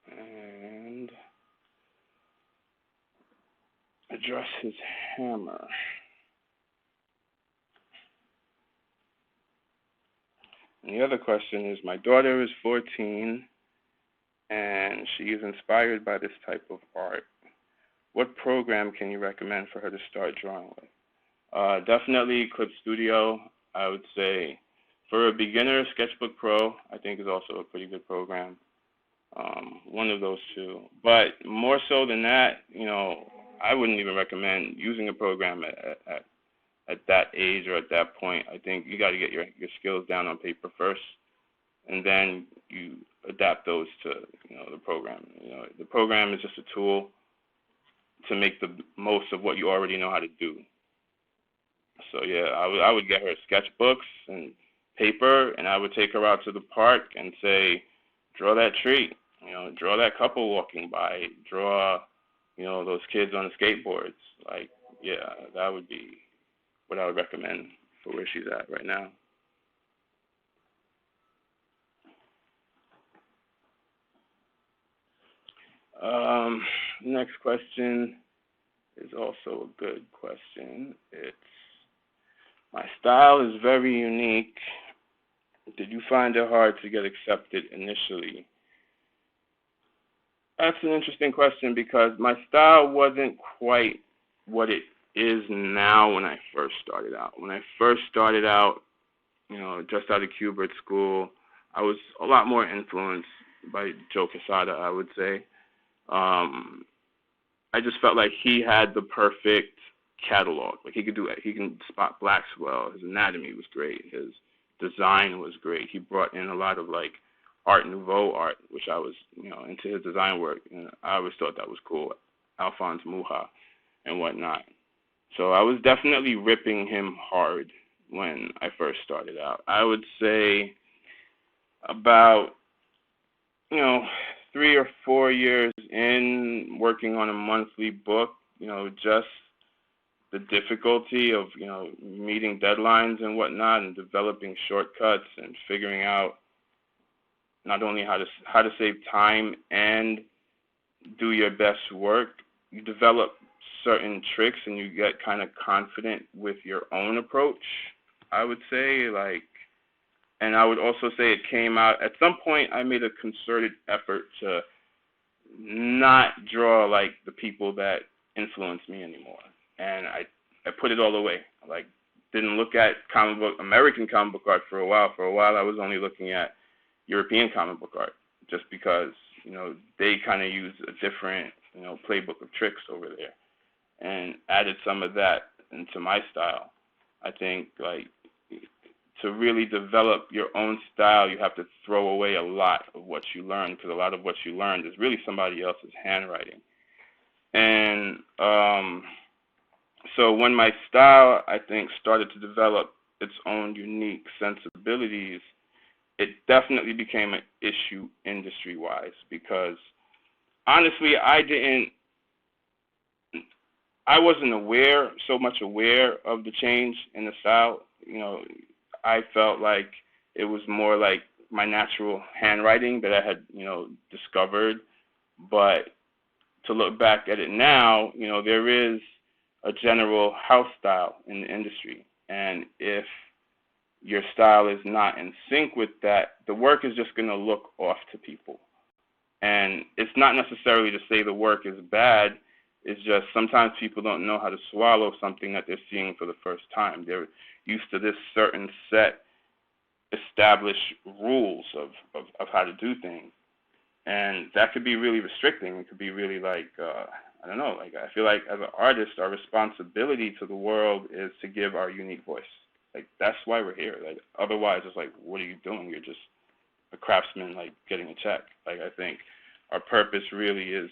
And address his hammer. And the other question is, my daughter is 14, and she is inspired by this type of art. What program can you recommend for her to start drawing with? Definitely Clip Studio. I would say for a beginner, Sketchbook Pro, I think, is also a pretty good program. One of those two. But more so than that, I wouldn't even recommend using a program at that age or at that point. I think you got to get your skills down on paper first, and then you adapt those to the program. The program is just a tool to make the most of what you already know how to do. So yeah, I would get her sketchbooks and paper, and I would take her out to the park and say, draw that tree, draw that couple walking by, draw, those kids on the skateboards. Like, yeah, that would be what I would recommend for where she's at right now. Next question is also a good question. It's, my style is very unique. Did you find it hard to get accepted initially? That's an interesting question because my style wasn't quite what it is now when I first started out. When I first started out, just out of Kubert School, I was a lot more influenced by Joe Quesada, I would say. I just felt like he had the perfect catalog. Like, he can spot blacks well. His anatomy was great. His design was great. He brought in a lot of like Art Nouveau art, which I was, into his design work, and I always thought that was cool. Alphonse Muha and whatnot. So I was definitely ripping him hard when I first started out. I would say about, 3 or 4 years in, working on a monthly book, just the difficulty of, meeting deadlines and whatnot, and developing shortcuts and figuring out not only how to save time and do your best work. You develop certain tricks and you get kind of confident with your own approach, I would say. And I would also say it came out, at some point I made a concerted effort to not draw like the people that influenced me anymore. And I put it all away. Didn't look at American comic book art for a while. For a while I was only looking at European comic book art, just because, they kind of use a different, playbook of tricks over there, and added some of that into my style. I think, to really develop your own style, you have to throw away a lot of what you learned, because a lot of what you learned is really somebody else's handwriting. And so when my style, I think, started to develop its own unique sensibilities, it definitely became an issue industry-wise, because honestly, I wasn't so much aware of the change in the style. I felt like it was more like my natural handwriting that I had, discovered. But to look back at it now, there is a general house style in the industry. And if your style is not in sync with that, the work is just going to look off to people. And it's not necessarily to say the work is bad. It's just sometimes people don't know how to swallow something that they're seeing for the first time. They're used to this certain set, established rules of how to do things. And that could be really restricting. It could be really like, I don't know, like I feel like as an artist, our responsibility to the world is to give our unique voice. Like that's why we're here. Like otherwise it's like, what are you doing? You're just a craftsman like getting a check. Like I think our purpose really is,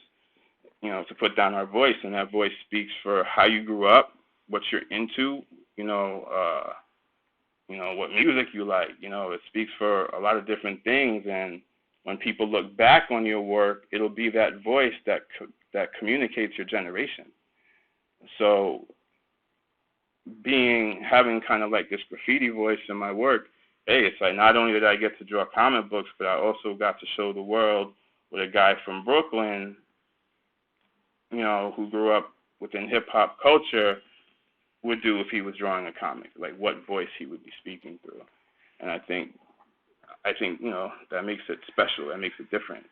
to put down our voice, and that voice speaks for how you grew up, what you're into, what music you like. It speaks for a lot of different things, and when people look back on your work, it'll be that voice that communicates your generation. So having kind of like this graffiti voice in my work, hey, it's like not only did I get to draw comic books, but I also got to show the world what a guy from Brooklyn, who grew up within hip-hop culture would do if he was drawing a comic, like what voice he would be speaking through. And I think that makes it special, that makes it different.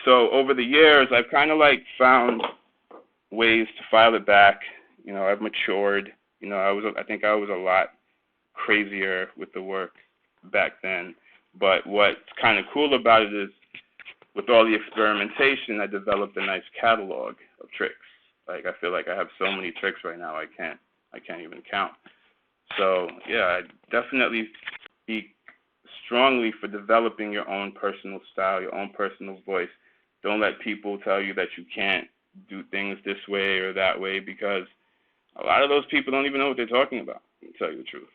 So over the years, I've kind of like found ways to file it back. I've matured. I think I was a lot crazier with the work back then. But what's kind of cool about it is with all the experimentation, I developed a nice catalog of tricks. Like I feel like I have so many tricks right now, I can't even count. So yeah, I definitely speak strongly for developing your own personal style, your own personal voice. Don't let people tell you that you can't do things this way or that way, because a lot of those people don't even know what they're talking about, to tell you the truth.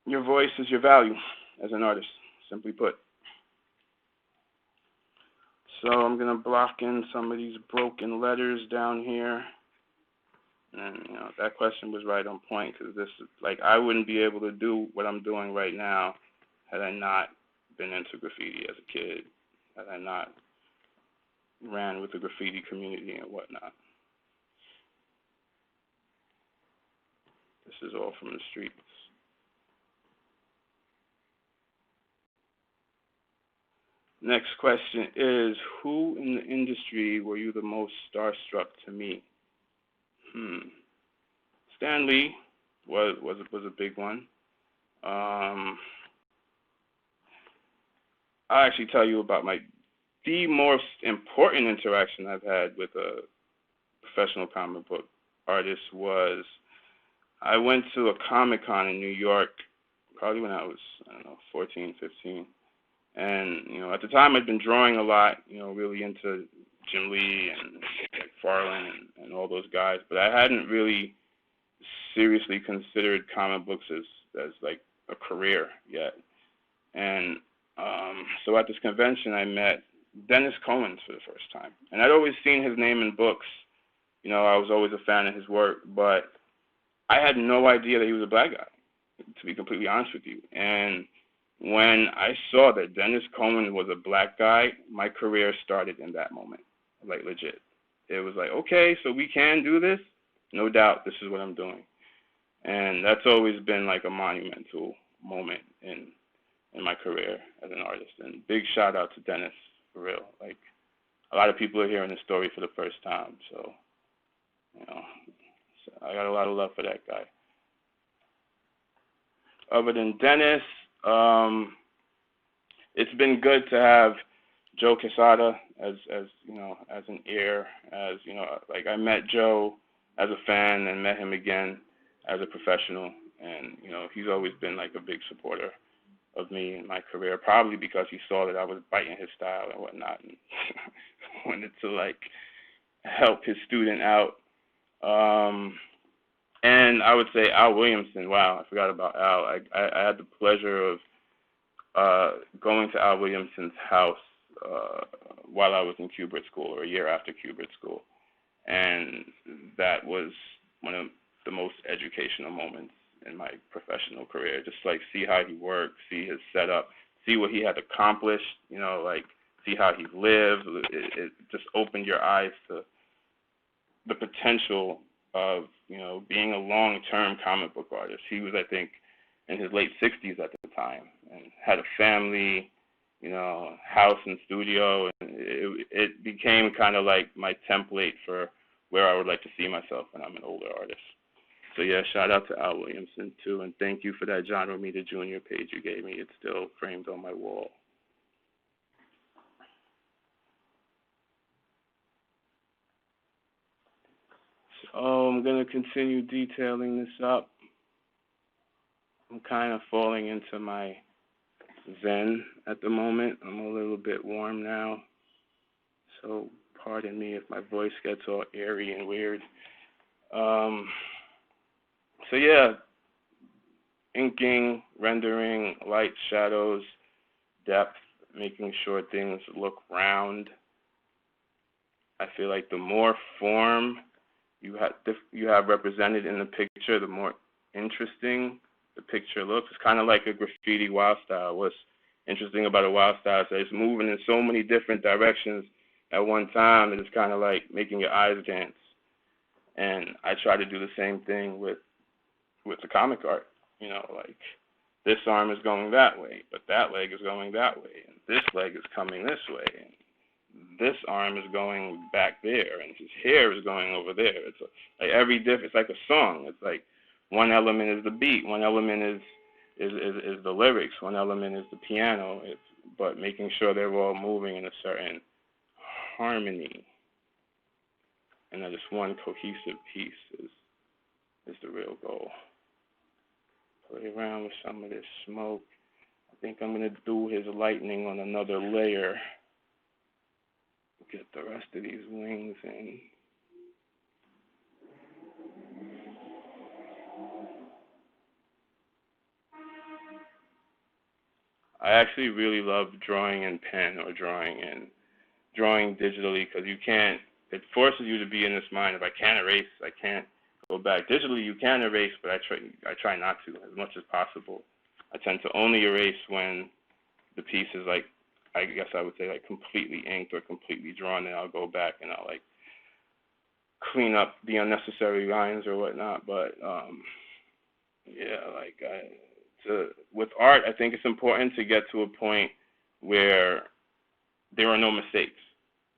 Your voice is your value as an artist, simply put. So I'm going to block in some of these broken letters down here. And, that question was right on point, because I wouldn't be able to do what I'm doing right now had I not been into graffiti as a kid, had I not ran with the graffiti community and whatnot. This is all from the streets. Next question is, who in the industry were you the most starstruck to meet? Stan Lee was a big one. I'll actually tell you about the most important interaction I've had with a professional comic book artist was I went to a Comic-Con in New York probably when I was, 14, 15. And, at the time I'd been drawing a lot, really into Jim Lee and McFarlane and all those guys, but I hadn't really seriously considered comic books as like a career yet. And so at this convention I met Dennis Cohen for the first time. And I'd always seen his name in books. I was always a fan of his work, but I had no idea that he was a black guy, to be completely honest with you. And when I saw that Dennis Cohen was a black guy, my career started in that moment, like legit. It was like, okay, so we can do this? No doubt, this is what I'm doing. And that's always been like a monumental moment in my career as an artist. And big shout out to Dennis, for real. Like, a lot of people are hearing this story for the first time, so I got a lot of love for that guy. Other than Dennis, it's been good to have Joe Quesada as an ear, like I met Joe as a fan and met him again as a professional, and he's always been like a big supporter of me in my career, probably because he saw that I was biting his style and whatnot, and wanted to like help his student out. And I would say Al Williamson. Wow, I forgot about Al. I had the pleasure of going to Al Williamson's house while I was in Kubert School, or a year after Kubert School. And that was one of the most educational moments in my professional career. Just like see how he worked, see his setup, see what he had accomplished, you know, like see how he lived. It just opened your eyes to the potential of, you know, being a long-term comic book artist. He was, I think, in his late 60s at the time and had a family, you know, house and studio, and it became kind of like my template for where I would like to see myself when I'm an older artist. So yeah, shout out to Al Williamson too, and thank you for that John Romita Jr. page you gave me. It's still framed on my wall. So I'm gonna continue detailing this up. I'm kind of falling into my zen at the moment. I'm a little bit warm now, so pardon me if my voice gets all airy and weird. So yeah, inking, rendering, light, shadows, depth, making sure things look round. I feel like the more form you have represented in the picture, the more interesting the picture looks. It's kind of like a graffiti wild style. What's interesting about a wild style is that it's moving in so many different directions at one time that it's kind of like making your eyes dance. And I try to do the same thing with the comic art. You know, like this arm is going that way, but that leg is going that way, and this leg is coming this way, and this arm is going back there, and his hair is going over there. It's like it's like a song. It's like one element is the beat, one element is the lyrics, one element is the piano. But making sure they're all moving in a certain harmony, and that it's one cohesive piece is the real goal. Play around with some of this smoke. I think I'm going to do his lightning on another layer. Get the rest of these wings in. I actually really love drawing in pen or drawing digitally because it forces you to be in this mind. If I can't erase, I can't go back. Digitally, you can erase, but I try not to as much as possible. I tend to only erase when the piece is like, I guess I would say like completely inked or completely drawn, and I'll go back and I'll like clean up the unnecessary lines or whatnot. But yeah, like with art, I think it's important to get to a point where there are no mistakes.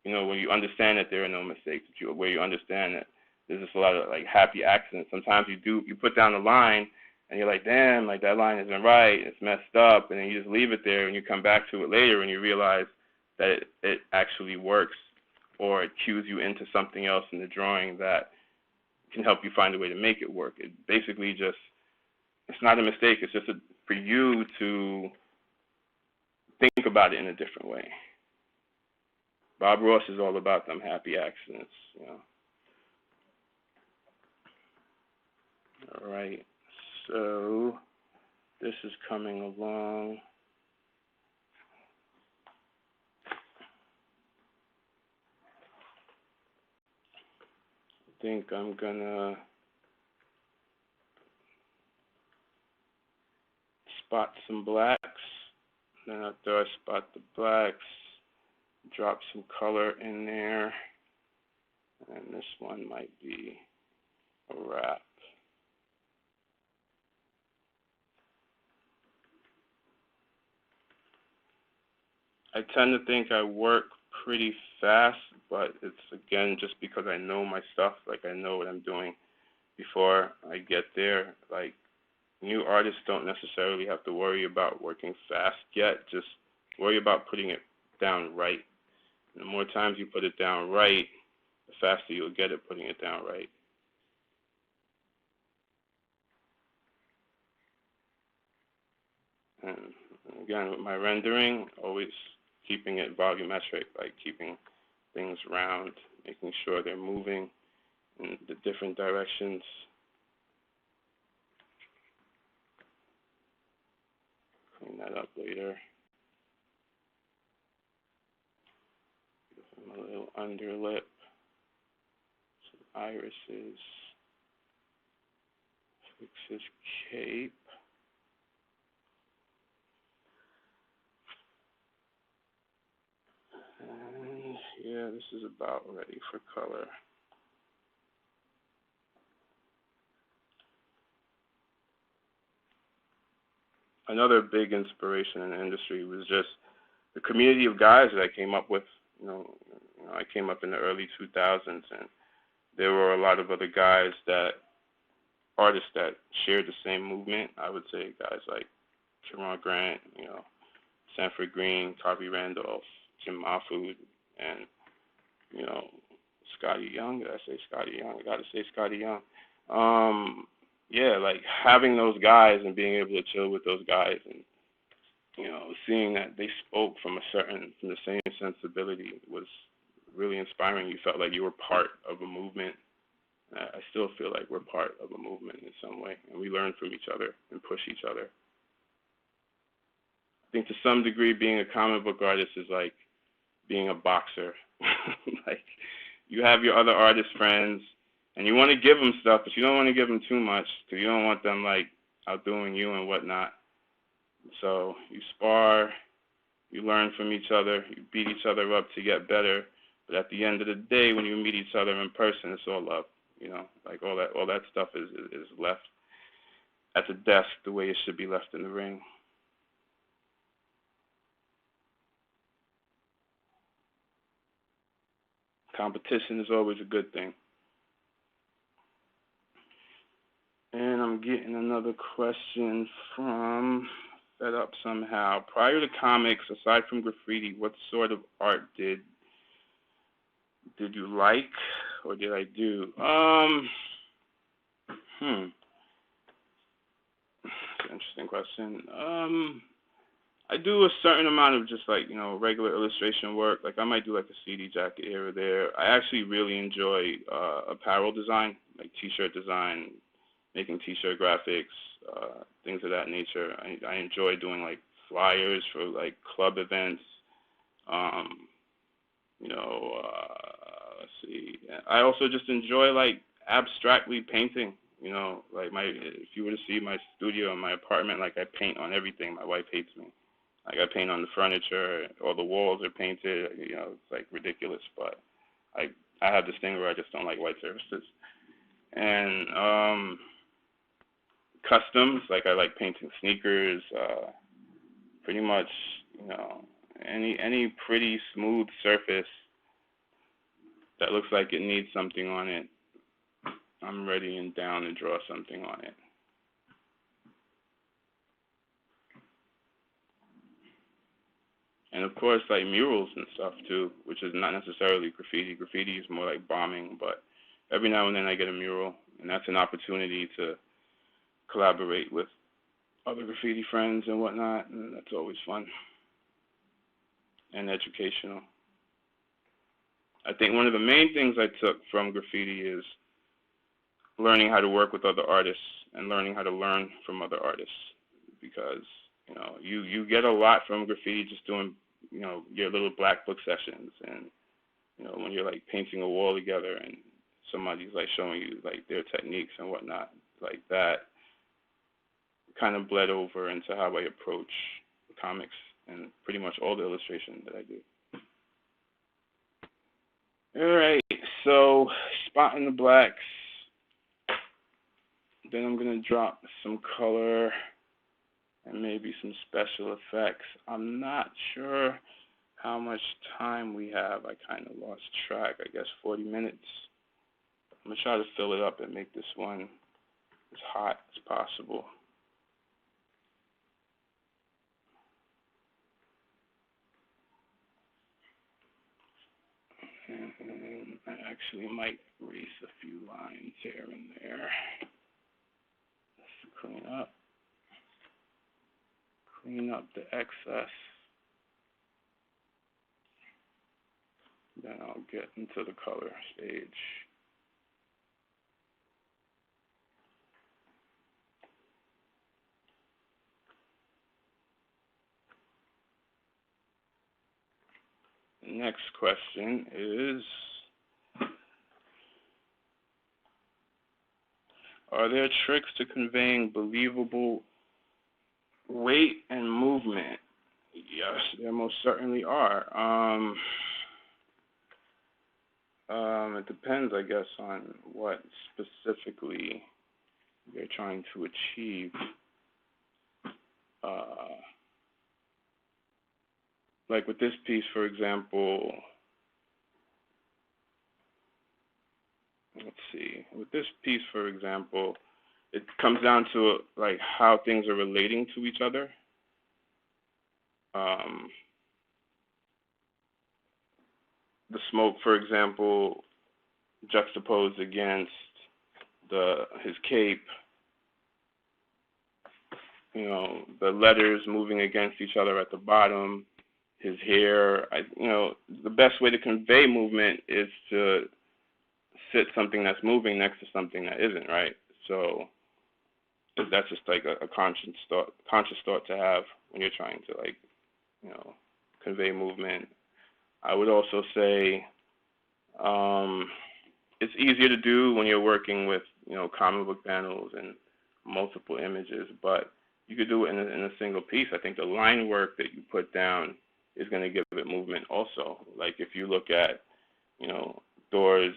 You know, when you understand that there are no mistakes, where you understand that there's just a lot of like happy accidents. Sometimes you put down a line and you're like, damn, like that line isn't right, it's messed up, and then you just leave it there and you come back to it later and you realize that it actually works, or it cues you into something else in the drawing that can help you find a way to make it work. It basically just, it's not a mistake, it's just for you to think about it in a different way. Bob Ross is all about them happy accidents, you know. All right, so this is coming along. I think I'm gonna spot some blacks. Then after I spot the blacks, drop some color in there. And this one might be a wrap. I tend to think I work pretty fast, but it's again just because I know my stuff, like I know what I'm doing before I get there. Like new artists don't necessarily have to worry about working fast yet, just worry about putting it down right. And the more times you put it down right, the faster you'll get at putting it down right. And again, with my rendering, always keeping it volumetric, like keeping things round, making sure they're moving in the different directions. Clean that up later. Give them a little underlip, some irises. Fix his cape. And yeah, this is about ready for color. Another big inspiration in the industry was just the community of guys that I came up with. I came up in the early 2000s, and there were a lot of other guys artists that shared the same movement. I would say guys like Kieran Grant, Sanford Green, Carvey Randolph, Jim Mahfood, and, Scotty Young. Did I say Scotty Young? I got to say Scotty Young. Yeah, like having those guys and being able to chill with those guys and, seeing that they spoke from the same sensibility was really inspiring. You felt like you were part of a movement. I still feel like we're part of a movement in some way, and we learn from each other and push each other. I think to some degree being a comic book artist is like being a boxer. Like, you have your other artist friends, and you want to give them stuff, but you don't want to give them too much, because you don't want them, like, outdoing you and whatnot. So you spar, you learn from each other, you beat each other up to get better, but at the end of the day, when you meet each other in person, it's all love. Like all that stuff is left at the desk the way it should be left in the ring. Competition is always a good thing. And I'm getting another question from Fed Up Somehow. Prior to comics, aside from graffiti, what sort of art did you like or did I do? It's an interesting question. I do a certain amount of just like, regular illustration work. Like I might do like a CD jacket here or there. I actually really enjoy apparel design, like t-shirt design, making t-shirt graphics, things of that nature. I enjoy doing like flyers for like club events. Let's see. I also just enjoy like abstractly painting. Like if you were to see my studio and my apartment, like I paint on everything. My wife hates me. Like I paint on the furniture, all the walls are painted. It's like ridiculous, but I have this thing where I just don't like white surfaces. And customs, like I like painting sneakers. Pretty much, any pretty smooth surface that looks like it needs something on it, I'm ready and down to draw something on it. And of course, like murals and stuff too, which is not necessarily graffiti. Graffiti is more like bombing, but every now and then I get a mural, and that's an opportunity to collaborate with other graffiti friends and whatnot, and that's always fun and educational. I think one of the main things I took from graffiti is learning how to work with other artists and learning how to learn from other artists, because you get a lot from graffiti just doing your little black book sessions, and when you're like painting a wall together and somebody's like showing you like their techniques and whatnot, like that kind of bled over into how I approach comics and pretty much all the illustration that I do. All right, so spotting the blacks. Then I'm going to drop some color and maybe some special effects. I'm not sure how much time we have. I kind of lost track. I guess 40 minutes. I'm going to try to fill it up and make this one as hot as possible. And I actually might erase a few lines here and there. Let's clean up the excess. Then I'll get into the color stage. The next question is, Are there tricks to conveying believable weight and movement? Yes, there most certainly are. It depends, I guess, on what specifically you're trying to achieve. Like with this piece, for example, let's see. With this piece, for example, it comes down to like how things are relating to each other. The smoke, for example, juxtaposed against his cape. You know, the letters moving against each other at the bottom. His hair. The best way to convey movement is to sit something that's moving next to something that isn't, right? So that's just like a conscious thought to have when you're trying to convey movement. I would also say it's easier to do when you're working with comic book panels and multiple images, but you could do it in a single piece. I think the line work that you put down is going to give it movement also. Like if you look at Thor's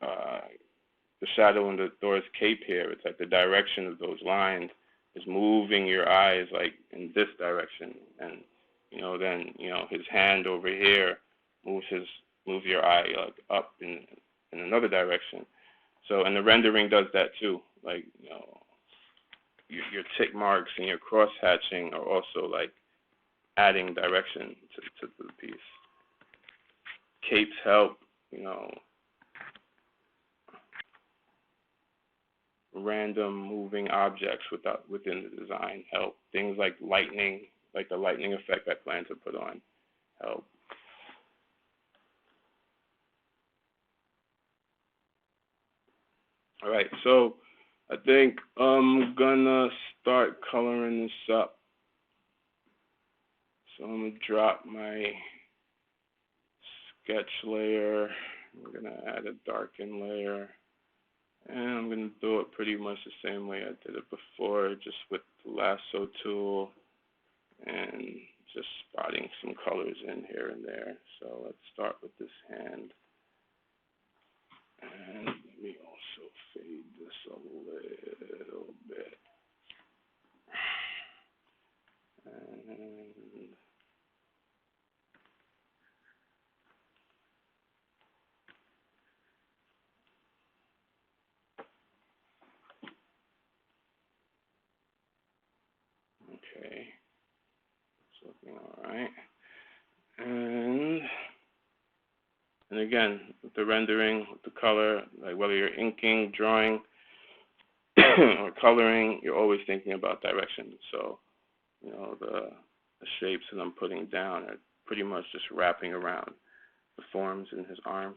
the shadow in Thor's cape here, it's like the direction of those lines is moving your eyes like in this direction, and then his hand over here moves your eye like up in another direction. So, and the rendering does that too. Like your tick marks and your cross hatching are also like adding direction to the piece. Capes help, random moving objects within the design help. Things like lightning, like the lightning effect I plan to put on, help. All right, so I think I'm gonna start coloring this up. So I'm gonna drop my sketch layer. I'm gonna add a darken layer. And I'm going to do it pretty much the same way I did it before, just with the lasso tool and just spotting some colors in here and there. So let's start with this hand. And let me also fade this a little bit. And okay, it's looking all right. And again, with the rendering, with the color, like whether you're inking, drawing, or coloring, you're always thinking about direction. So, the shapes that I'm putting down are pretty much just wrapping around the forms in his arm.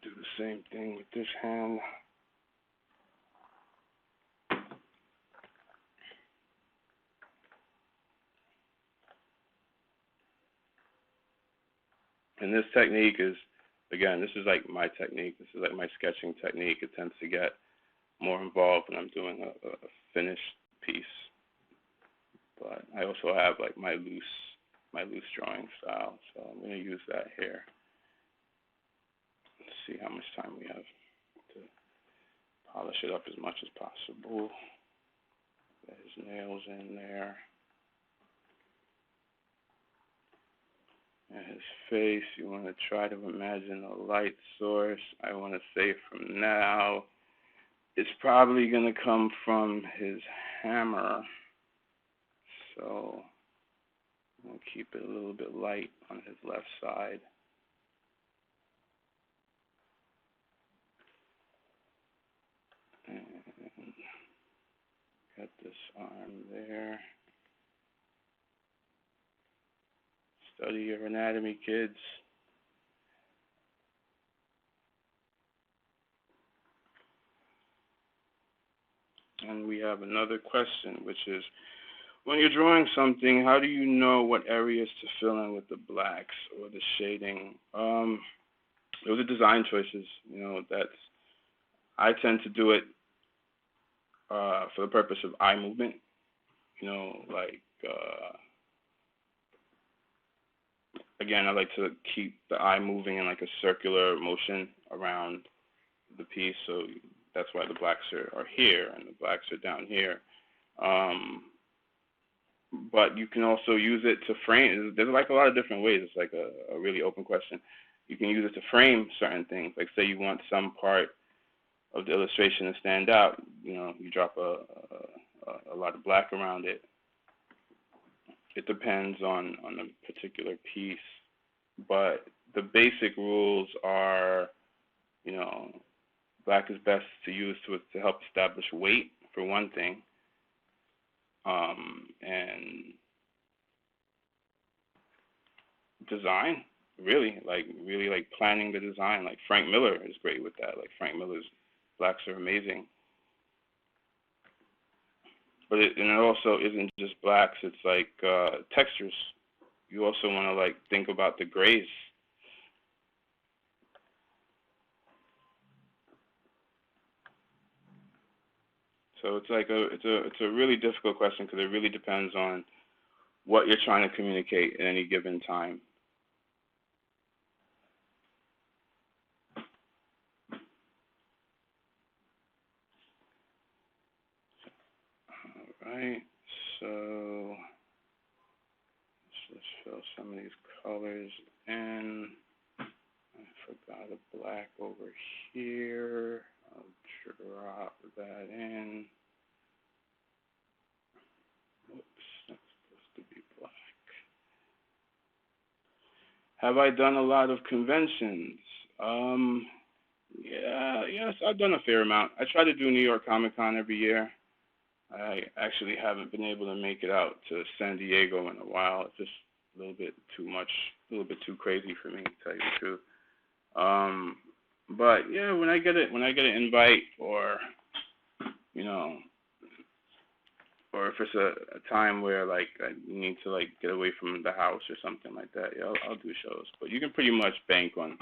Do the same thing with this hand. And this technique is, again, this is like my technique. This is like my sketching technique. It tends to get more involved when I'm doing a finished piece. But I also have like my loose drawing style. So I'm going to use that here. Let's see how much time we have to polish it up as much as possible. Get his nails in there. And his face, you want to try to imagine a light source. I want to say from now, it's probably going to come from his hammer. So I'm going to keep it a little bit light on his left side. And got this arm there. Study your anatomy, kids. And we have another question, which is, when you're drawing something, how do you know what areas to fill in with the blacks or the shading? those are design choices. You know, that's I tend to do it for the purpose of eye movement. You know, like again, I like to keep the eye moving in like a circular motion around the piece. So that's why the blacks are here and the blacks are down here. Um, but you can also use it to frame. There's like a lot of different ways. It's like a really open question. You can use it to frame certain things. Like say you want some part of the illustration to stand out. You know, you drop a lot of black around it. It depends on the particular piece, but the basic rules are, you know, black is best to use to help establish weight for one thing, and design, really like planning the design. Like Frank Miller is great with that. Like Frank Miller's blacks are amazing. But it also isn't just blacks, it's like textures. You also want to like think about the grays. So it's like it's a really difficult question because it really depends on what you're trying to communicate at any given time. All right, so let's fill some of these colors in. I forgot a black over here. I'll drop that in. Whoops, that's supposed to be black. Have I done a lot of conventions? Yes, I've done a fair amount. I try to do New York Comic Con every year. I actually haven't been able to make it out to San Diego in a while. It's just a little bit too much, a little bit too crazy for me, to tell you the truth. But yeah, when I get an invite, or you know, or if it's a time where like I need to like get away from the house or something like that, yeah, I'll do shows. But you can pretty much bank on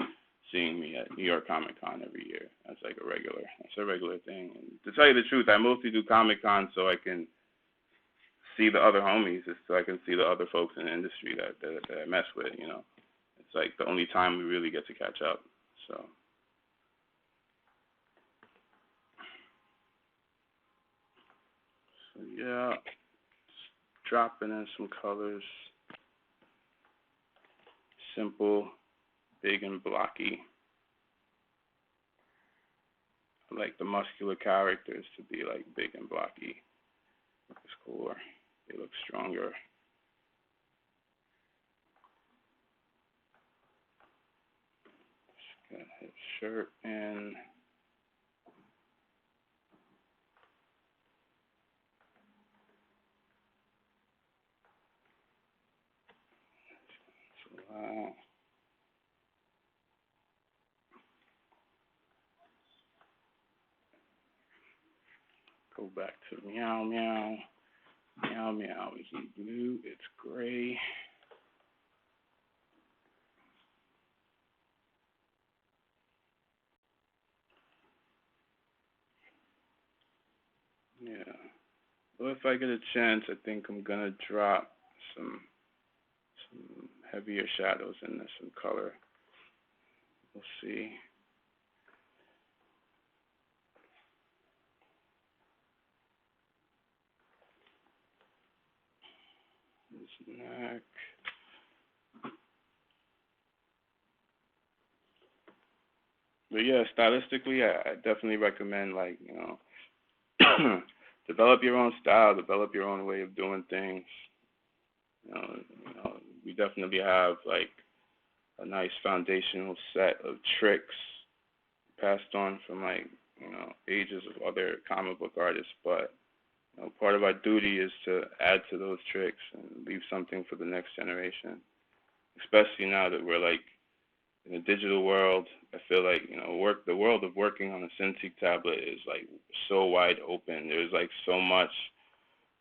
seeing me at New York Comic Con every year. That's like that's a regular thing. And to tell you the truth, I mostly do Comic Con so I can see the other homies, so I can see the other folks in the industry that I mess with. You know, it's like the only time we really get to catch up. So. So yeah, just dropping in some colors. Simple, big and blocky. I like the muscular characters to be like big and blocky. It's cooler. They look stronger. Just got his shirt in. Wow. Go back to meow meow. Meow meow isn't blue, it's gray. Yeah. Well, if I get a chance, I think I'm gonna drop some heavier shadows in this, some color. We'll see. His neck. But yeah, stylistically, I definitely recommend, like, you know, develop your own style, develop your own way of doing things. We definitely have like a nice foundational set of tricks passed on from like, you know, ages of other comic book artists, but you know, part of our duty is to add to those tricks and leave something for the next generation. Especially now that we're like in a digital world, I feel like, you know, the world of working on a Cintiq tablet is like so wide open. There's like so much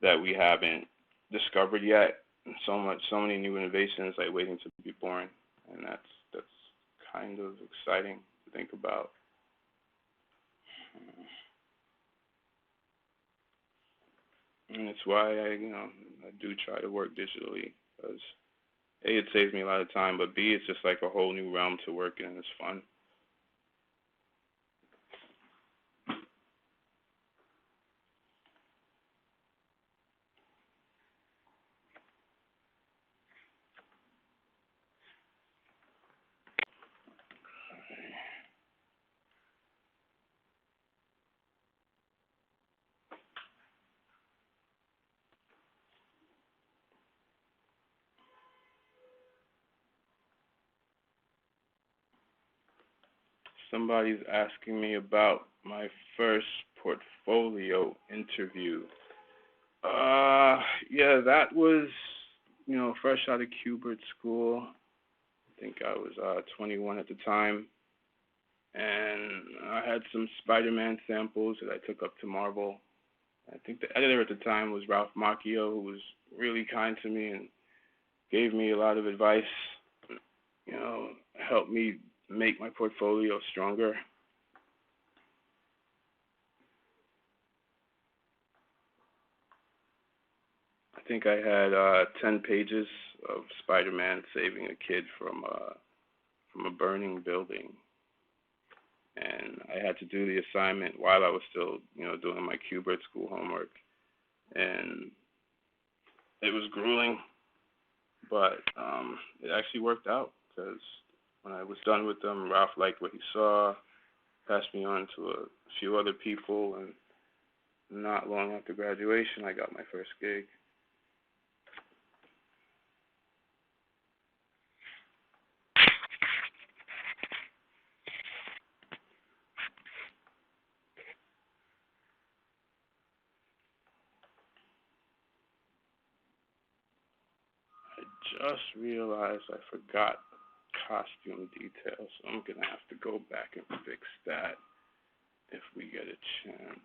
that we haven't discovered yet, and so many new innovations like waiting to be born, and that's kind of exciting to think about. And it's why I do try to work digitally, because A, it saves me a lot of time, but B, it's just like a whole new realm to work in. It's fun. Somebody's asking me about my first portfolio interview. Yeah, that was, fresh out of Cubert school. I think I was 21 at the time, and I had some Spider-Man samples that I took up to Marvel. I think the editor at the time was Ralph Macchio, who was really kind to me and gave me a lot of advice, helped me make my portfolio stronger. I think I had 10 pages of Spider-Man saving a kid from a burning building, and I had to do the assignment while I was still, doing my Cubert school homework, and it was grueling, but it actually worked out, because when I was done with them, Ralph liked what he saw, passed me on to a few other people, and not long after graduation, I got my first gig. I just realized I forgot costume details, so I'm going to have to go back and fix that if we get a chance.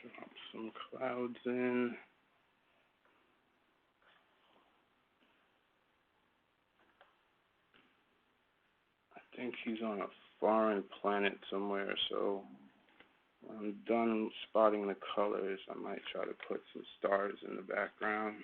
Drop some clouds in. I think he's on a foreign planet somewhere, so when I'm done spotting the colors, I might try to put some stars in the background.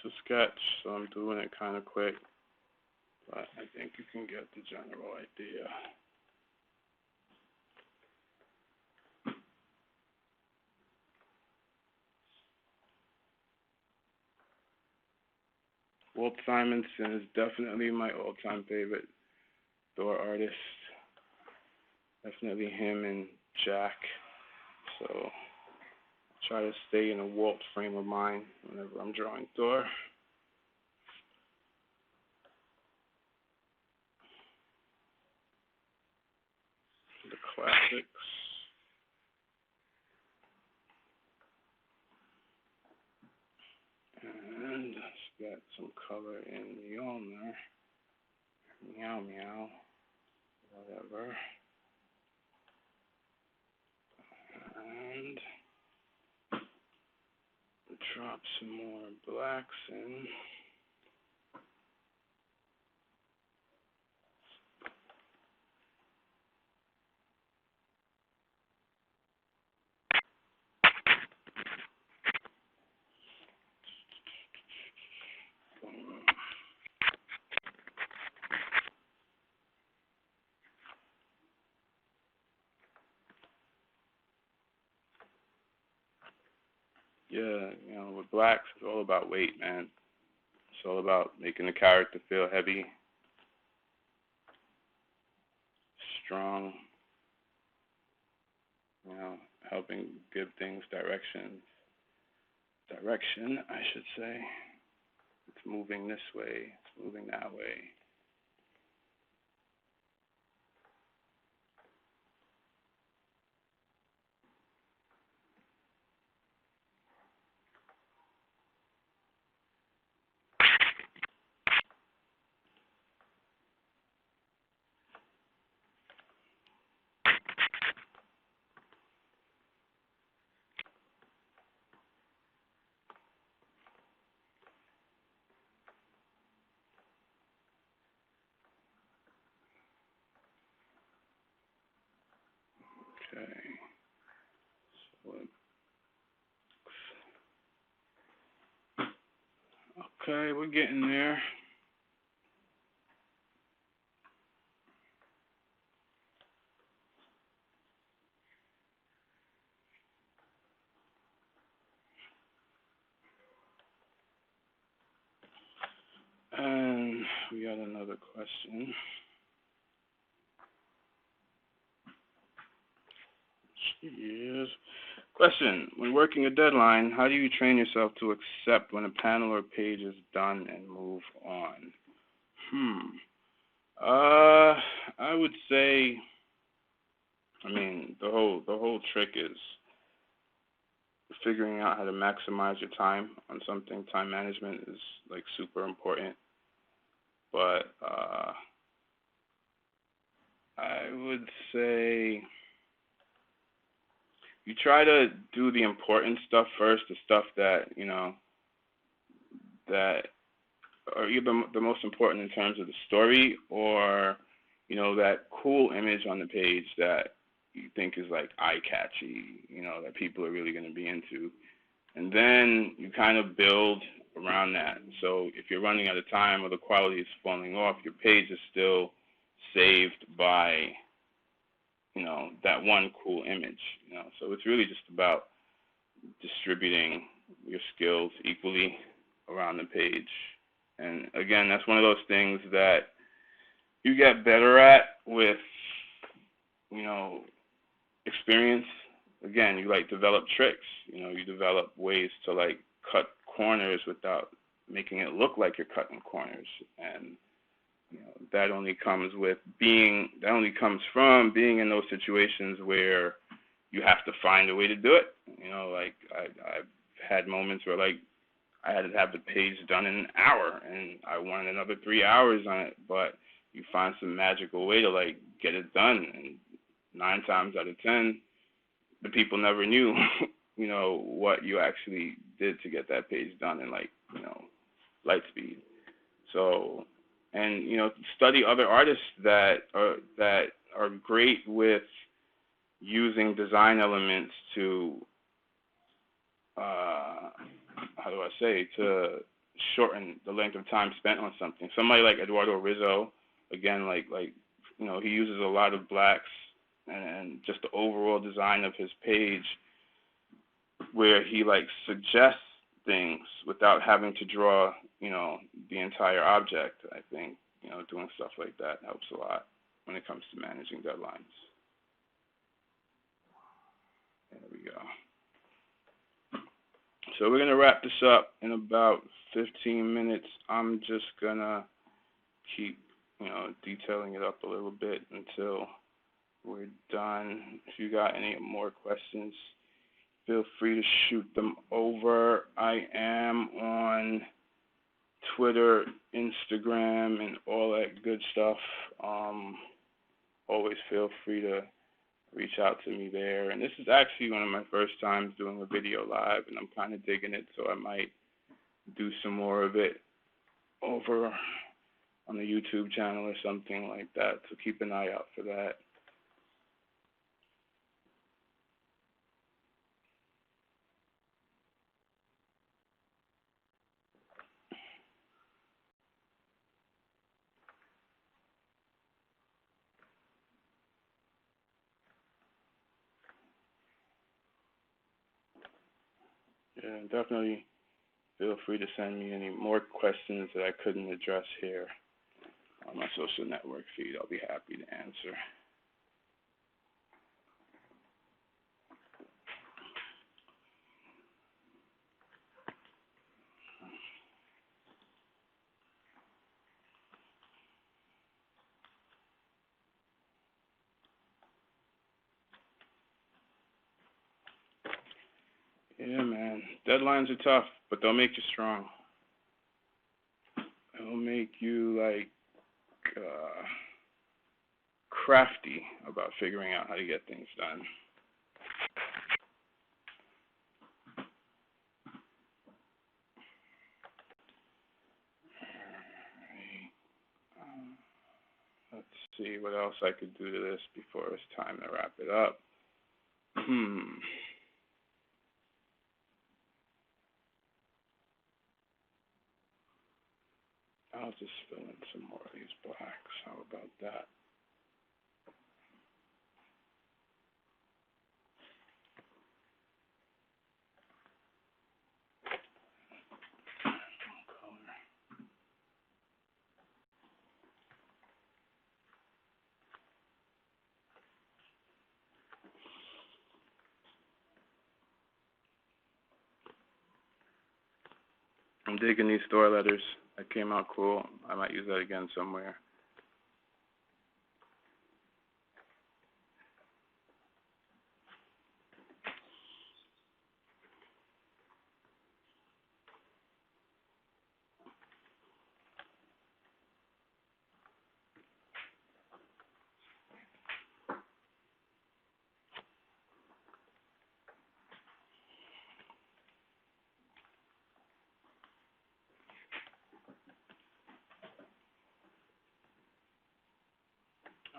It's a sketch, so I'm doing it kind of quick, but I think you can get the general idea. Walt Simonson is definitely my all-time favorite THOR artist. Definitely him and Jack. So I try to stay in a Walt frame of mind whenever I'm drawing THOR. The classics. And let's get some color in Mjolnir. Meow meow. Whatever. And drop some more blacks in. Yeah, with blacks, it's all about weight, man. It's all about making the character feel heavy, strong. you know, helping give things direction, I should say. It's moving this way, it's moving that way. Okay. So, okay, we're getting there. And we got another question. Yes. Question. When working a deadline, how do you train yourself to accept when a panel or page is done and move on? I would say, I mean, the whole trick is figuring out how to maximize your time on something. Time management is like super important. But I would say you try to do the important stuff first, the stuff that, you know, that are either the most important in terms of the story, or, you know, that cool image on the page that you think is like eye catchy, you know, that people are really going to be into. And then you kind of build around that. So if you're running out of time or the quality is falling off, your page is still saved by, you know, that one cool image, you know. So it's really just about distributing your skills equally around the page. And again, that's one of those things that you get better at with, you know, experience. Again, you like develop tricks, you know, you develop ways to like cut corners without making it look like you're cutting corners. And you know, that only comes from being in those situations where you have to find a way to do it. You know, like I've had moments where like I had to have the page done in an hour and I wanted another 3 hours on it, but you find some magical way to like get it done, and 9 times out of 10 the people never knew you know, what you actually did to get that page done in like, you know, light speed. So, and you know, study other artists that are great with using design elements to how do I say, to shorten the length of time spent on something. Somebody like Eduardo Rizzo, again, like you know, he uses a lot of blacks, and just the overall design of his page, where he like suggests things without having to draw, you know, the entire object. I think, you know, doing stuff like that helps a lot when it comes to managing deadlines. There we go. So we're gonna wrap this up in about 15 minutes. I'm just gonna keep, you know, detailing it up a little bit until we're done. If you got any more questions, feel free to shoot them over. I am on Twitter, Instagram, and all that good stuff. Always feel free to reach out to me there. And this is actually one of my first times doing a video live, and I'm kind of digging it, so I might do some more of it over on the YouTube channel or something like that. So keep an eye out for that. Yeah, definitely feel free to send me any more questions that I couldn't address here on my social network feed. I'll be happy to answer. Yeah, man. Deadlines are tough, but they'll make you strong. They'll make you, like, crafty about figuring out how to get things done. Let's see what else I could do to this before it's time to wrap it up. I'll just fill in some more of these blacks. How about that? Color. I'm digging these THOR letters. That came out cool. I might use that again somewhere.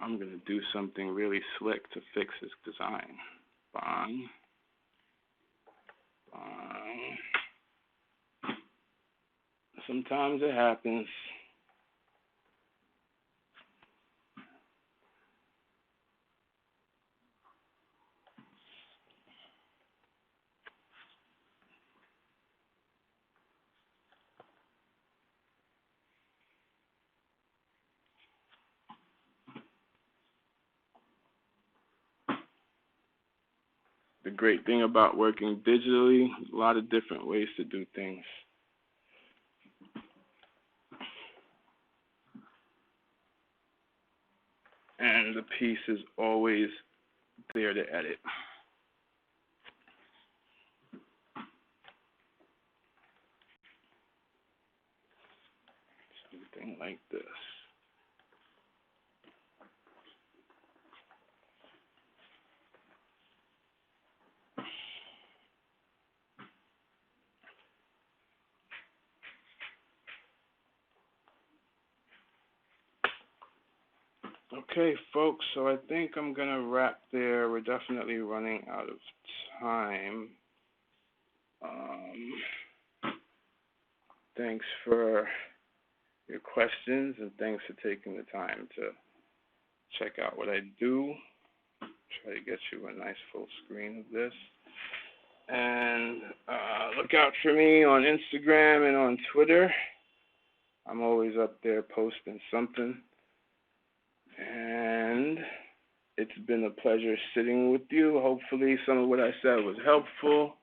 I'm going to do something really slick to fix this design. Bang. Bang. Sometimes it happens. The great thing about working digitally, a lot of different ways to do things. And the piece is always there to edit. Something like this. Okay, folks, so I think I'm going to wrap there. We're definitely running out of time. Thanks for your questions, and thanks for taking the time to check out what I do. Try to get you a nice full screen of this. And look out for me on Instagram and on Twitter. I'm always up there posting something. And it's been a pleasure sitting with you. Hopefully some of what I said was helpful.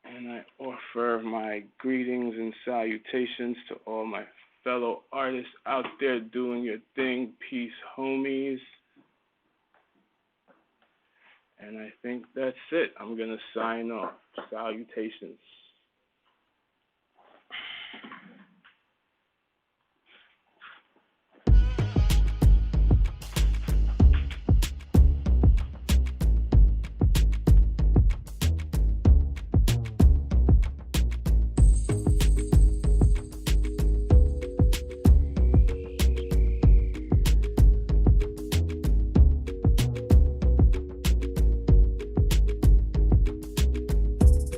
And I offer my greetings and salutations to all my fellow artists out there doing your thing. Peace, homies. And I think that's it. I'm going to sign off. Salutations.